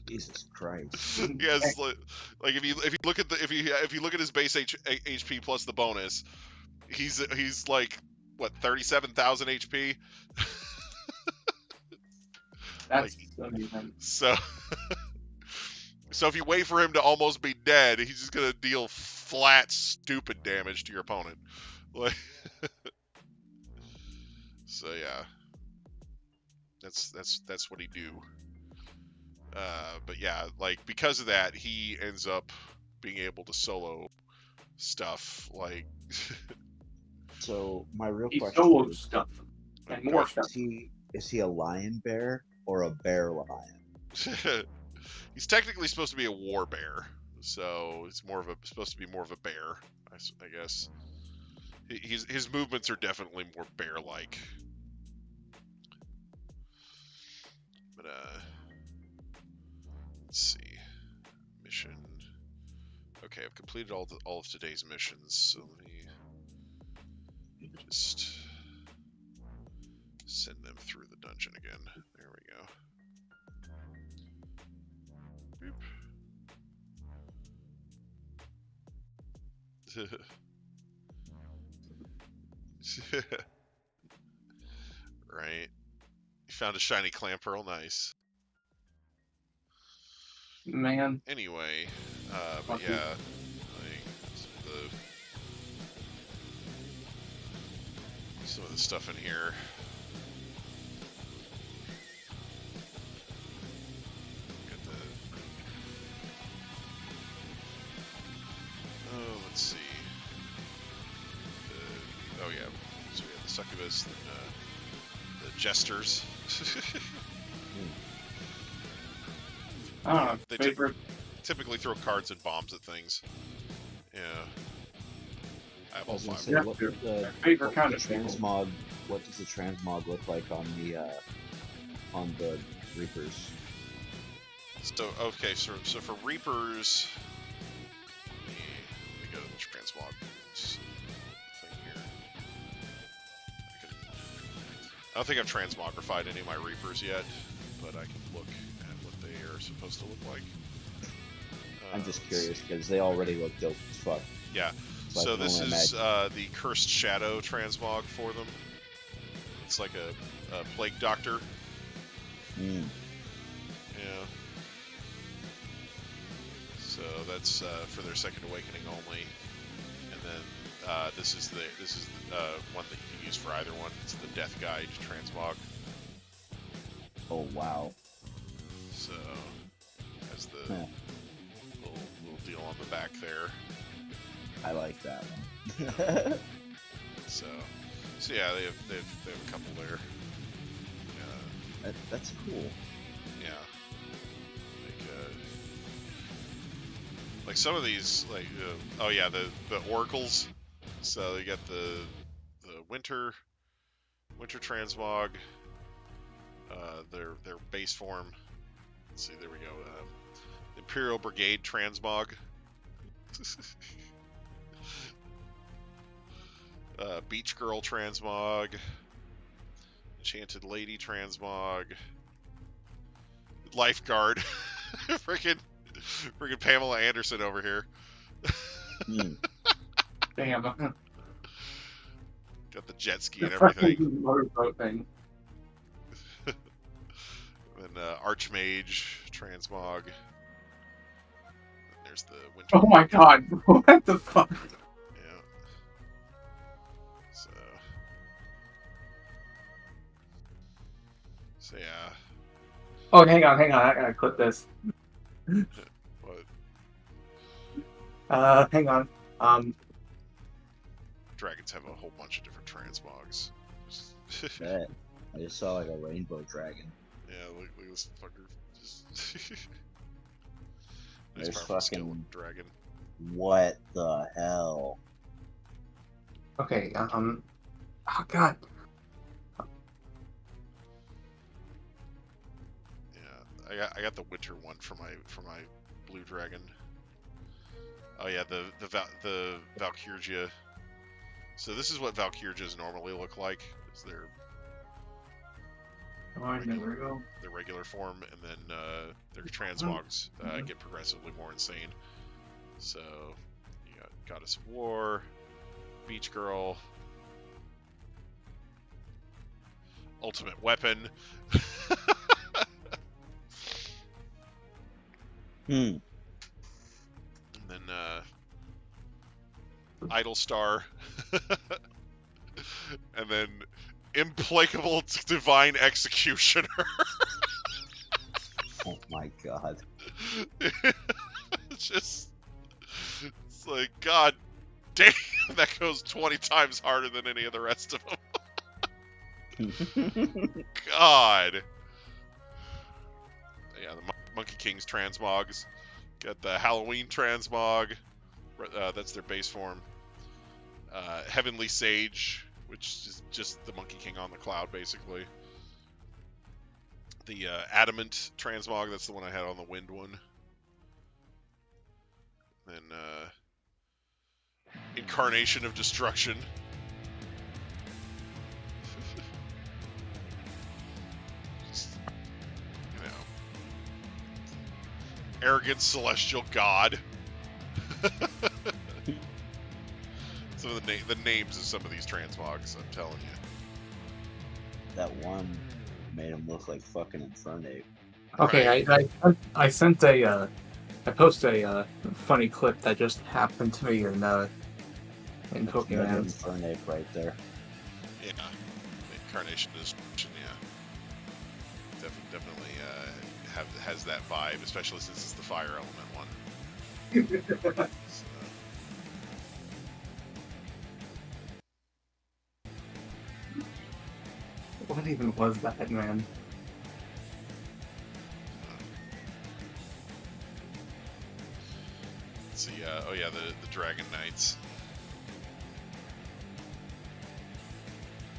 Jesus Christ. He has like if you look at his base HP plus the bonus, he's like what 37,000 HP. That's amazing. So if you wait for him to almost be dead, he's just gonna deal flat, stupid damage to your opponent. Like, so yeah, that's what he do. But yeah, like because of that, he ends up being able to solo stuff. Like, So my real He question solo is, stuff and more stuff. is he a lion bear or a bear lion? he's technically supposed to be a war bear, so it's supposed to be more of a bear, I guess. His movements are definitely more bear-like. But let's see, mission. Okay, I've completed all of today's missions, so let me just send them through the dungeon again. There we go. Right. You found a shiny clam pearl, nice. Man. Anyway, but yeah, like some of the stuff in here. Let's see. Oh yeah, so we have the succubus, and, the jesters. I don't know. They Favorite. typically throw cards and bombs at things. Yeah. I have all 5. Say, Yeah, what your does the favorite kind of transmog? What does the transmog look like on the Reapers? So okay, so for Reapers, let me go to the transmog thing here. I don't think I've transmogrified any of my Reapers yet, but I can look at what they are supposed to look like. I'm just curious because they already look dope as fuck. Yeah. So this is the Cursed Shadow transmog for them. It's like a plague doctor. Mm. Yeah. So that's for their second awakening only, and then this is the one that you can use for either one. It's the Death Guide transmog. Oh wow. So has the little deal on the back there. I like that one. So yeah, they have a couple there. That's cool. Yeah. Like some of these, like oh yeah, the oracles. So you got the winter transmog. Their base form. Let's see, there we go. Imperial Brigade transmog. Beach Girl transmog. Enchanted Lady transmog. Lifeguard. Freaking Pamela Anderson over here. Damn. Got the jet ski and everything. Motorboat thing. And Archmage transmog. And there's the winter. Oh my god! What the fuck? Yeah. So yeah. Oh, hang on. I gotta clip this. What? Hang on. Dragons have a whole bunch of different transmogs. Bet. I just saw like a rainbow dragon. Yeah, look at this fucker. Just nice There's powerful skill fucking dragon. What the hell? Okay. Oh god. Yeah, I got the winter one for my blue dragon. Oh yeah, the Valkyrgia. So this is what Valkyrgias normally look like. Is their regular form, and then their transmogs get progressively more insane. So you got Goddess of War, Beach Girl, Ultimate Weapon. And then Idle Star. And then Implacable Divine Executioner. Oh my god. It's like, god damn, that goes 20 times harder than any of the rest of them. God. Yeah, the Monkey King's transmogs. Got the Halloween transmog. That's their base form. Heavenly Sage, which is just the Monkey King on the cloud, basically. The Adamant transmog, that's the one I had on the Wind one. Then Incarnation of Destruction. Just, you know, Arrogant Celestial God. Some of the names of some of these transmogs, I'm telling you. That one made him look like fucking Infernape. Okay, Right. I sent I posted a funny clip that just happened to me in Pokemon. Infernape right there. Yeah, Incarnation of Destruction, yeah. Definitely has that vibe, especially since it's the fire element one. So. What even was that, man? Let's see, oh yeah, the Dragon Knights.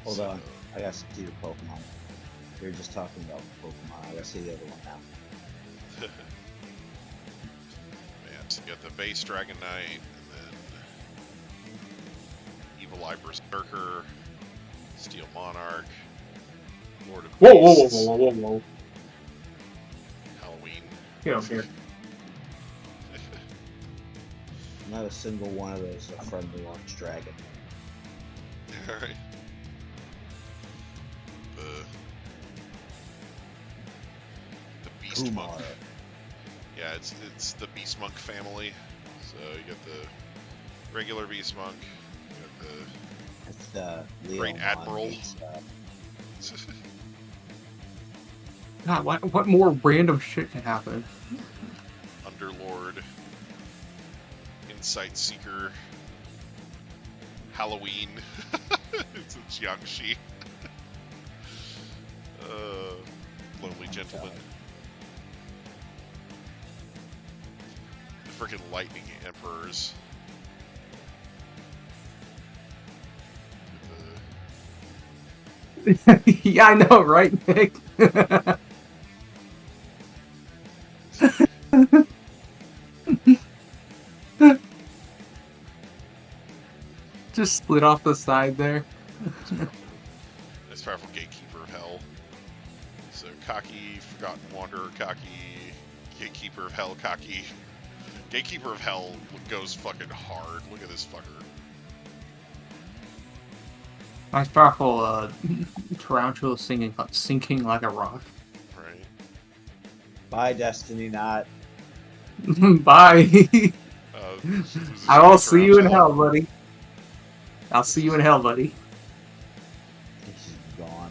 Hold on, I gotta see your Pokemon. You're just talking about Pokemon. I gotta see the other one now. Man, so you got the base Dragon Knight, and then Evil Eye Berserker, Steel Monarch, Lord of Beasts, Whoa. Halloween. Get over here. Not a single one of those is a friendly launch dragon. Alright. The Beast Kumar. Monk. Yeah, it's the Beast Monk family. So you got the regular Beast Monk, you It's the Leo Great Admiral. God, what more random shit can happen? Underlord, Insight Seeker, Halloween. It's a Jiangxi. Lonely Gentleman. The frickin' Lightning Emperors. Yeah, I know, right, Nick? Just split off the side there. This powerful Gatekeeper of Hell. So Cocky, Forgotten Wanderer, Cocky, Gatekeeper of Hell, Cocky. Gatekeeper of Hell goes fucking hard. Look at this fucker. Nice powerful tarantula sinking like a rock. Right. Bye, Destiny Knot. Bye. I will see you in Tarantula. hell, buddy. I'll see you in hell, buddy. This is gone.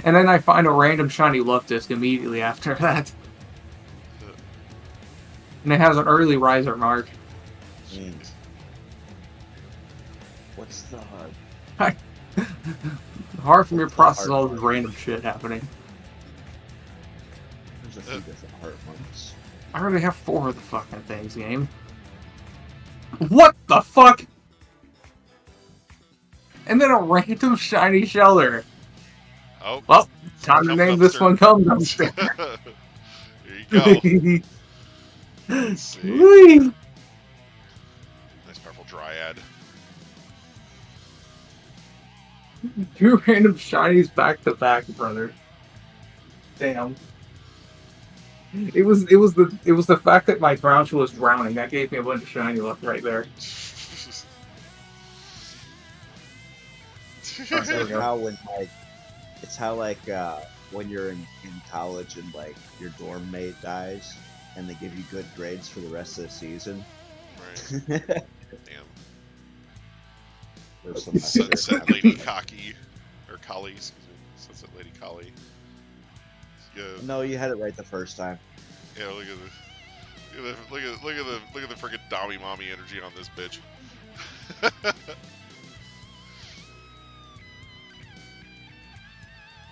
And then I find a random shiny love disc immediately after that. And it has an early riser mark. Jeez. What's the hard? Hard for me to process all this random shit happening. There's a few different heart ones. I already have 4 of the fucking things, game. What the fuck? And then a random shiny shelter. Oh. Well, time to name this one Cum Dumpster. There you go. Let's see. Whee! Nice powerful Dryad. 2 random shinies back to back, brother. Damn. It was the fact that my tarantula was drowning that gave me a bunch of shiny luck right there. It's like how when when you're in college and like your dorm mate dies and they give you good grades for the rest of the season. Right. Damn. There's some Sunset Lady Cocky. Or Kali, excuse me. Sunset Lady Kali. Yeah. No, you had it right the first time. Yeah, look at the freaking Dami Mommy energy on this bitch.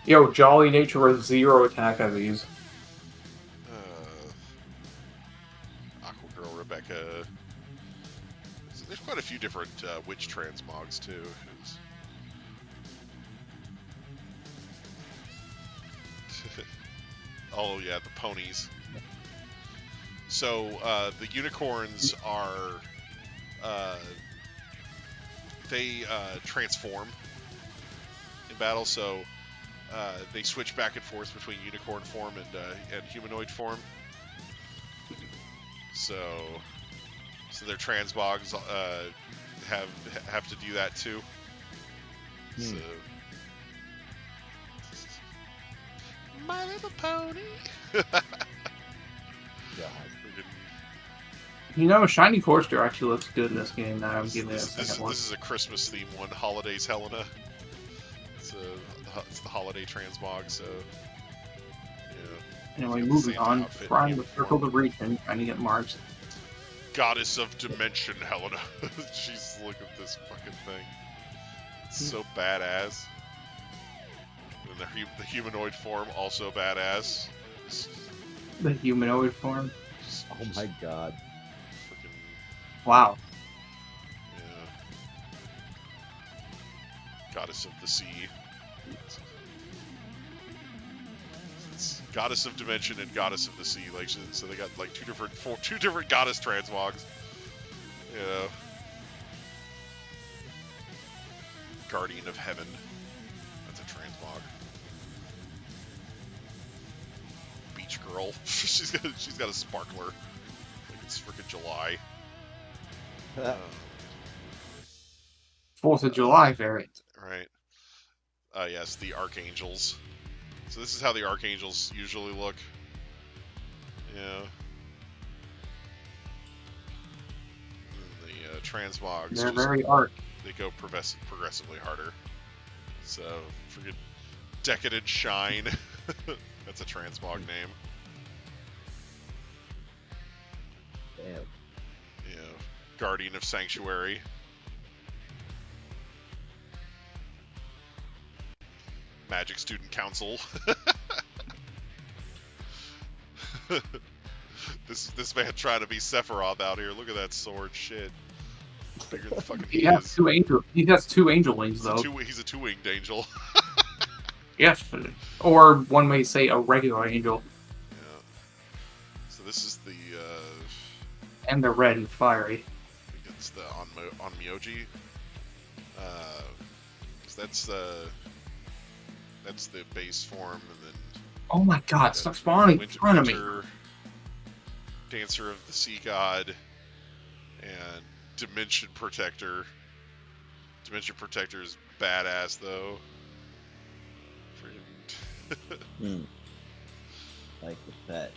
Yo, Jolly Nature with 0 attack of these. Aqua Girl Rebecca. There's quite a few different witch transmogs too. Oh yeah, the ponies. So the unicorns are they transform in battle. So they switch back and forth between unicorn form and humanoid form. So their transmogs have to do that too. So My Little Pony. You know, Shiny Corster actually looks good in this game now. I'm giving it a second one. This is a Christmas theme one, Holidays Helena. It's the holiday transmog, so yeah. Anyway, moving on. Trying to circle the region, trying to get marks. Goddess of Dimension Helena. Jeez, look at this fucking thing. It's so badass. And the humanoid form, also badass. The humanoid form? Oh my god. Wow. Yeah. Goddess of the Sea. It's Goddess of Dimension and Goddess of the Sea. Like, so they got like two different goddess transmogs. You know. Guardian of Heaven. That's a transmog. Beach Girl. she's got a sparkler. Like it's freaking July. 4th of July variant. Right. Yes, the Archangels. So this is how the Archangels usually look. Yeah. And the transmogs. They're very arc. They go progressively harder. So, freaking Decadent Shine. That's a transmog name. Damn. Yeah. Guardian of Sanctuary. Magic Student Council. This man trying to be Sephiroth out here. Look at that sword, shit. Bigger than fucking He has two angel. He has 2 angel wings though. He's a 2-winged angel. Yes, or one may say a regular angel. Yeah. So this is the. And they're red and fiery. I think it's the Onmyoji. That's the base form, and then. Oh my God! Stop spawning in front of me. Dancer of the Sea God, and Dimension Protector. Dimension Protector is badass though. Like the pet.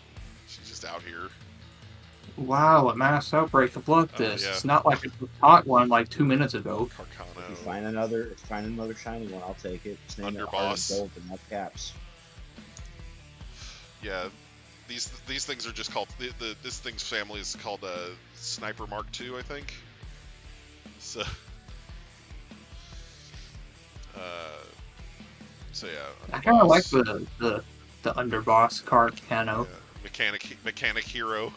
She's just out here. Wow, a mass outbreak of blood. This. Yeah. It's not like it was caught one like 2 minutes ago. Carcano. If you find another shiny one, I'll take it. Just name it Heart Underboss. of Gold and not caps. Yeah, these things are just called this thing's family is called Sniper Mark II, I think. So, so yeah. I kind of like Underboss. the underboss Carcano. Yeah. Mechanic Hero.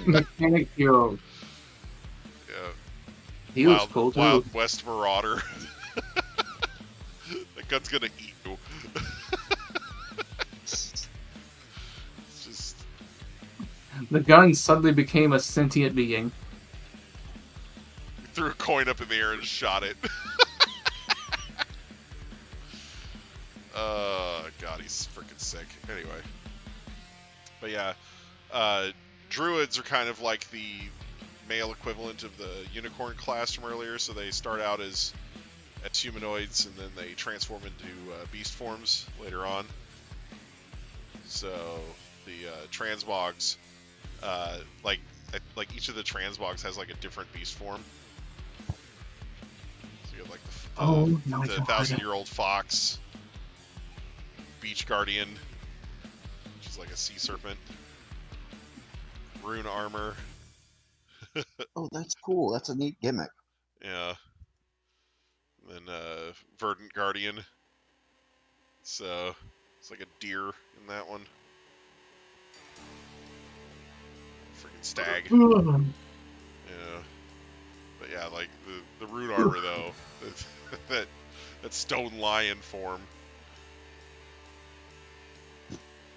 Mechanic Hero. Yeah. He was cool too. Wild West Marauder. That gun's gonna eat you. It's just. The gun suddenly became a sentient being. Threw a coin up in the air and shot it. God, he's freaking sick. Anyway. But yeah, druids are kind of like the male equivalent of the unicorn class from earlier, so they start out as humanoids and then they transform into beast forms later on. So the transmogs, like each of the transmogs has like a different beast form. So you have like the 1,000-year-old fox, beach guardian, which is like a sea serpent, rune armor. Oh, that's cool. That's a neat gimmick. Yeah. And then verdant guardian. So it's like a deer in that one. Freaking stag. Yeah. But yeah, like the rune armor though, that stone lion form.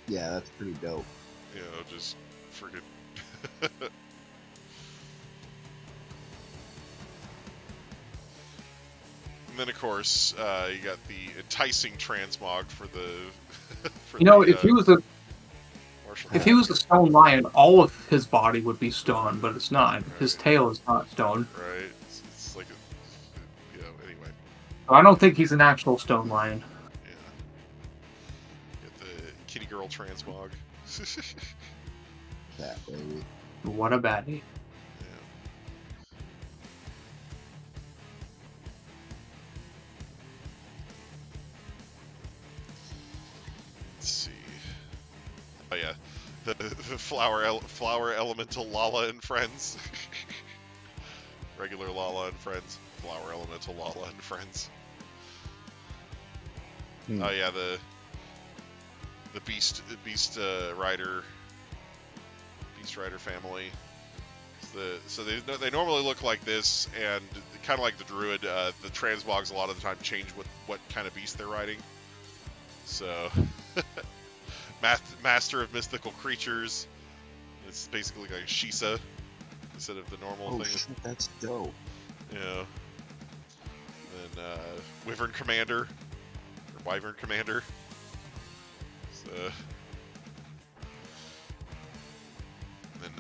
Yeah, that's pretty dope. You know, just freaking. And then of course, you got the enticing transmog for the. For if he was a stone lion, all of his body would be stone, but it's not. Right. His tail is not stone. Right. It's like a, anyway. I don't think he's an actual stone lion. Yeah. Get the kitty girl transmog. That baby. What a baddie. Let's see. Oh yeah, the flower elemental Lala and friends. Regular Lala and friends. Flower elemental Lala and friends. Oh yeah, the Beast Rider family. So they normally look like this, and kind of like the druid, the transmogs a lot of the time change what kind of beast they're riding. So, master of mythical creatures. It's basically like Shisa instead of the normal thing. Shit, that's dope. Yeah. Then Wyvern Commander, or Wyvern Commander. So, then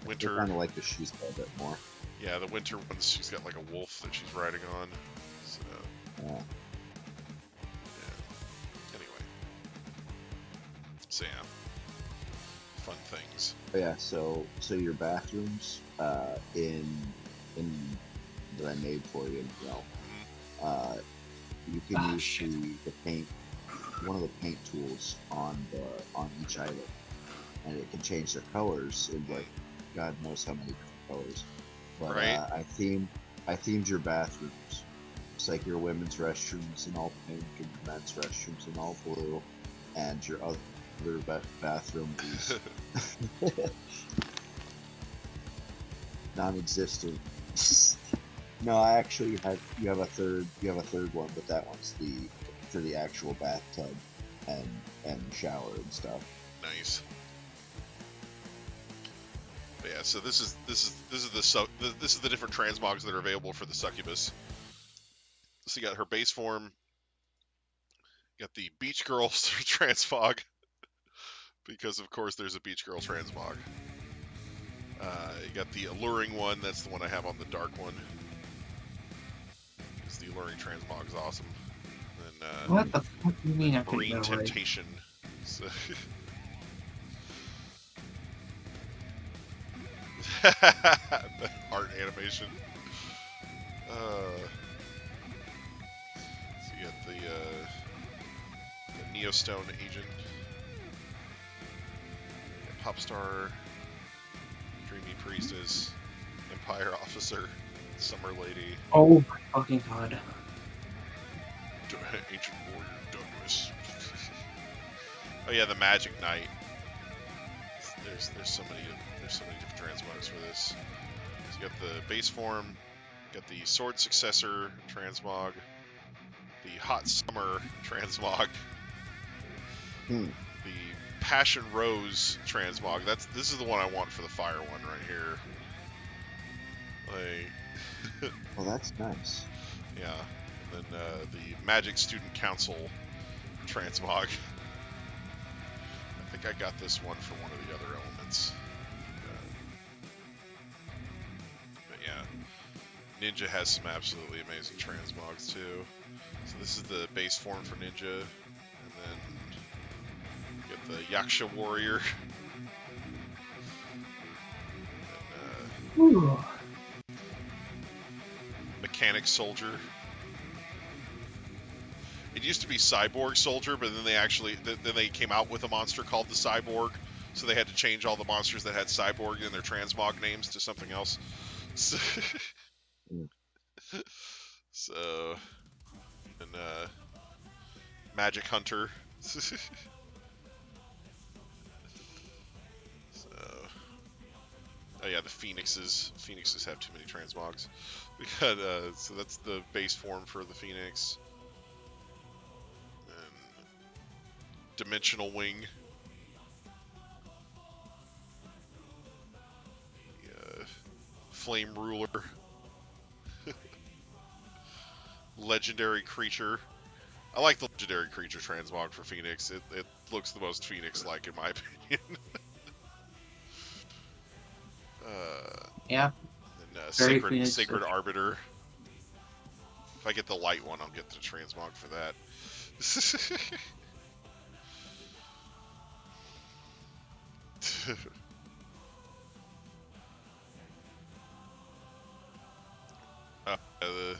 Winter. I kind of like the Shisa a bit more. Yeah, the Winter ones, she's got like a wolf that she's riding on. So, yeah. Anyway. So yeah. Fun things. Yeah, so your bathrooms in that I made for you, you can use the paint, one of the paint tools on each item, and it can change their colors in like God knows how many different colors. But right. I themed your bathrooms. It's like your women's restrooms in all pink and your men's restrooms in all blue, and your other bathroom is non-existent. No, I actually you have a third one, but that one's for the actual bathtub and shower and stuff. Nice. But yeah, so this is the different transmogs that are available for the succubus. So you got her base form. You got the beach girl transmog, because of course there's a beach girl transmog. You got the alluring one. That's the one I have on the dark one. Because the alluring transmog is awesome. And then what the fuck do you mean? I Marine Temptation. So art animation. So you got the Neostone agent, Popstar, Dreamy Priestess, Empire Officer, Summer Lady. Oh my fucking god. Ancient Warrior Douglas. Oh yeah, the Magic Knight. There's so many different transmogs for this. So you got the base form, you got the Sword Successor transmog, the Hot Summer transmog, the Passion Rose transmog. This is the one I want for the fire one right here. Like, well, that's nice. Yeah. And then the Magic Student Council transmog. I think I got this one for one of the other elements. But yeah, Ninja has some absolutely amazing transmogs too. So this is the base form for Ninja, and then you get the Yaksha Warrior. And, Mechanic Soldier. It used to be Cyborg Soldier, but then they came out with a monster called the Cyborg, so they had to change all the monsters that had Cyborg in their transmog names to something else. So and Magic Hunter. So, oh yeah, the Phoenixes. Phoenixes have too many transmogs. We got so that's the base form for the Phoenix. And Dimensional Wing. Flame Ruler. Legendary Creature. I like the Legendary Creature transmog for Phoenix. It looks the most Phoenix-like in my opinion. Yeah. And Very Sacred Arbiter. If I get the light one, I'll get the transmog for that. The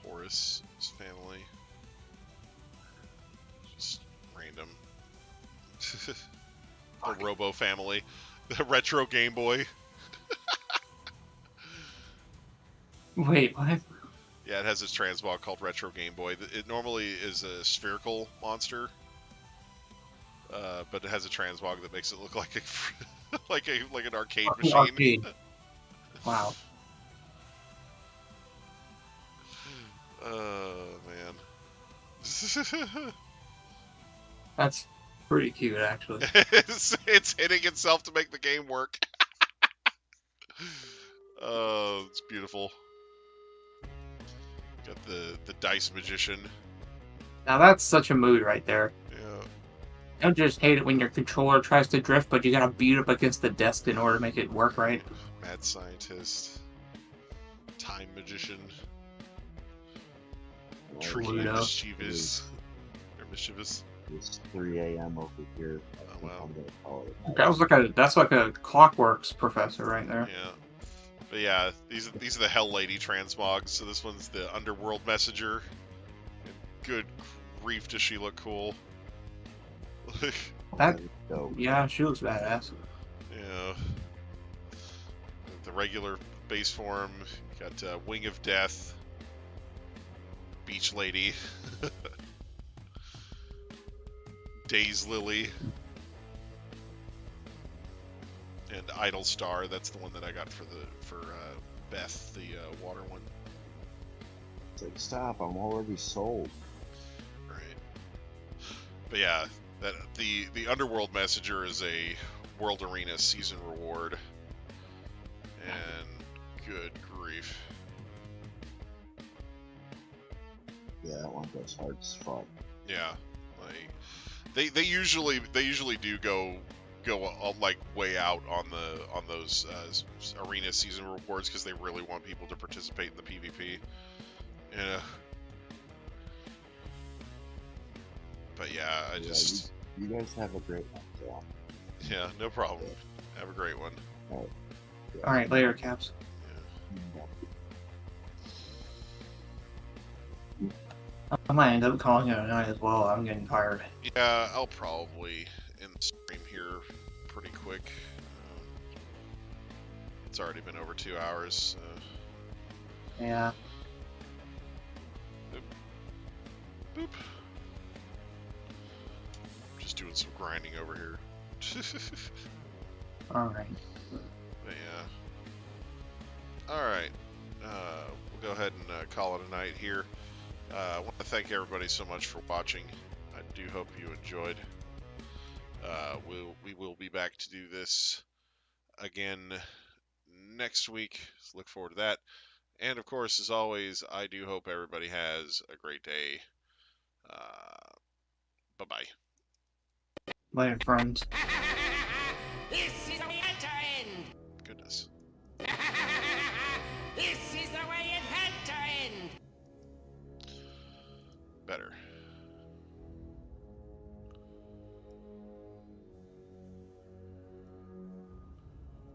Horus family. Just random. The Robo family. The Retro Game Boy. Wait, what? Yeah, it has this transmog called Retro Game Boy. It normally is a spherical monster, but it has a transmog that makes it look like like an arcade Fucking machine. arcade. Wow. Oh man. That's pretty cute, actually. it's hitting itself to make the game work. Oh, it's beautiful. Got the dice magician. Now that's such a mood right there. Yeah. I just hate it when your controller tries to drift, but you gotta beat up against the desk in order to make it work right. Mad scientist. Time magician. Tricky Ludo. mischievous. Or mischievous. It's 3 a.m. over here. Oh wow. I'm gonna call it. That's like a Clockworks professor right there. Yeah. But yeah, these are the Hell Lady transmogs. So this one's the Underworld Messenger. And good grief, does she look cool? That, So, yeah, she looks badass. Yeah. The regular base form. Got Wing of Death. Beach Lady. Days Lily. And Idle Star. That's the one that I got for Beth, the water one. it's like, stop! I'm already sold. Right. But yeah, that the Underworld Messenger is a World Arena season reward. And good grief. Yeah, that one goes hard as fuck. Yeah. Like they usually do go like way out on those arena season rewards because they really want people to participate in the PvP. Yeah. But yeah, You guys have a great one. So. Yeah, no problem. Have a great one. Alright, later, Caps. I might end up calling it a night as well. I'm getting tired. Yeah, I'll probably end the stream here pretty quick. It's already been over 2 hours. Yeah. Boop. Just doing some grinding over here. Alright. But yeah. Alright. We'll go ahead and call it a night here. I want to thank everybody so much for watching. I do hope you enjoyed. We will be back to do this again next week. So look forward to that. And of course, as always, I do hope everybody has a great day. Bye-bye. Later, friends. This is the way to end. Goodness. This is the way it had to end. Better.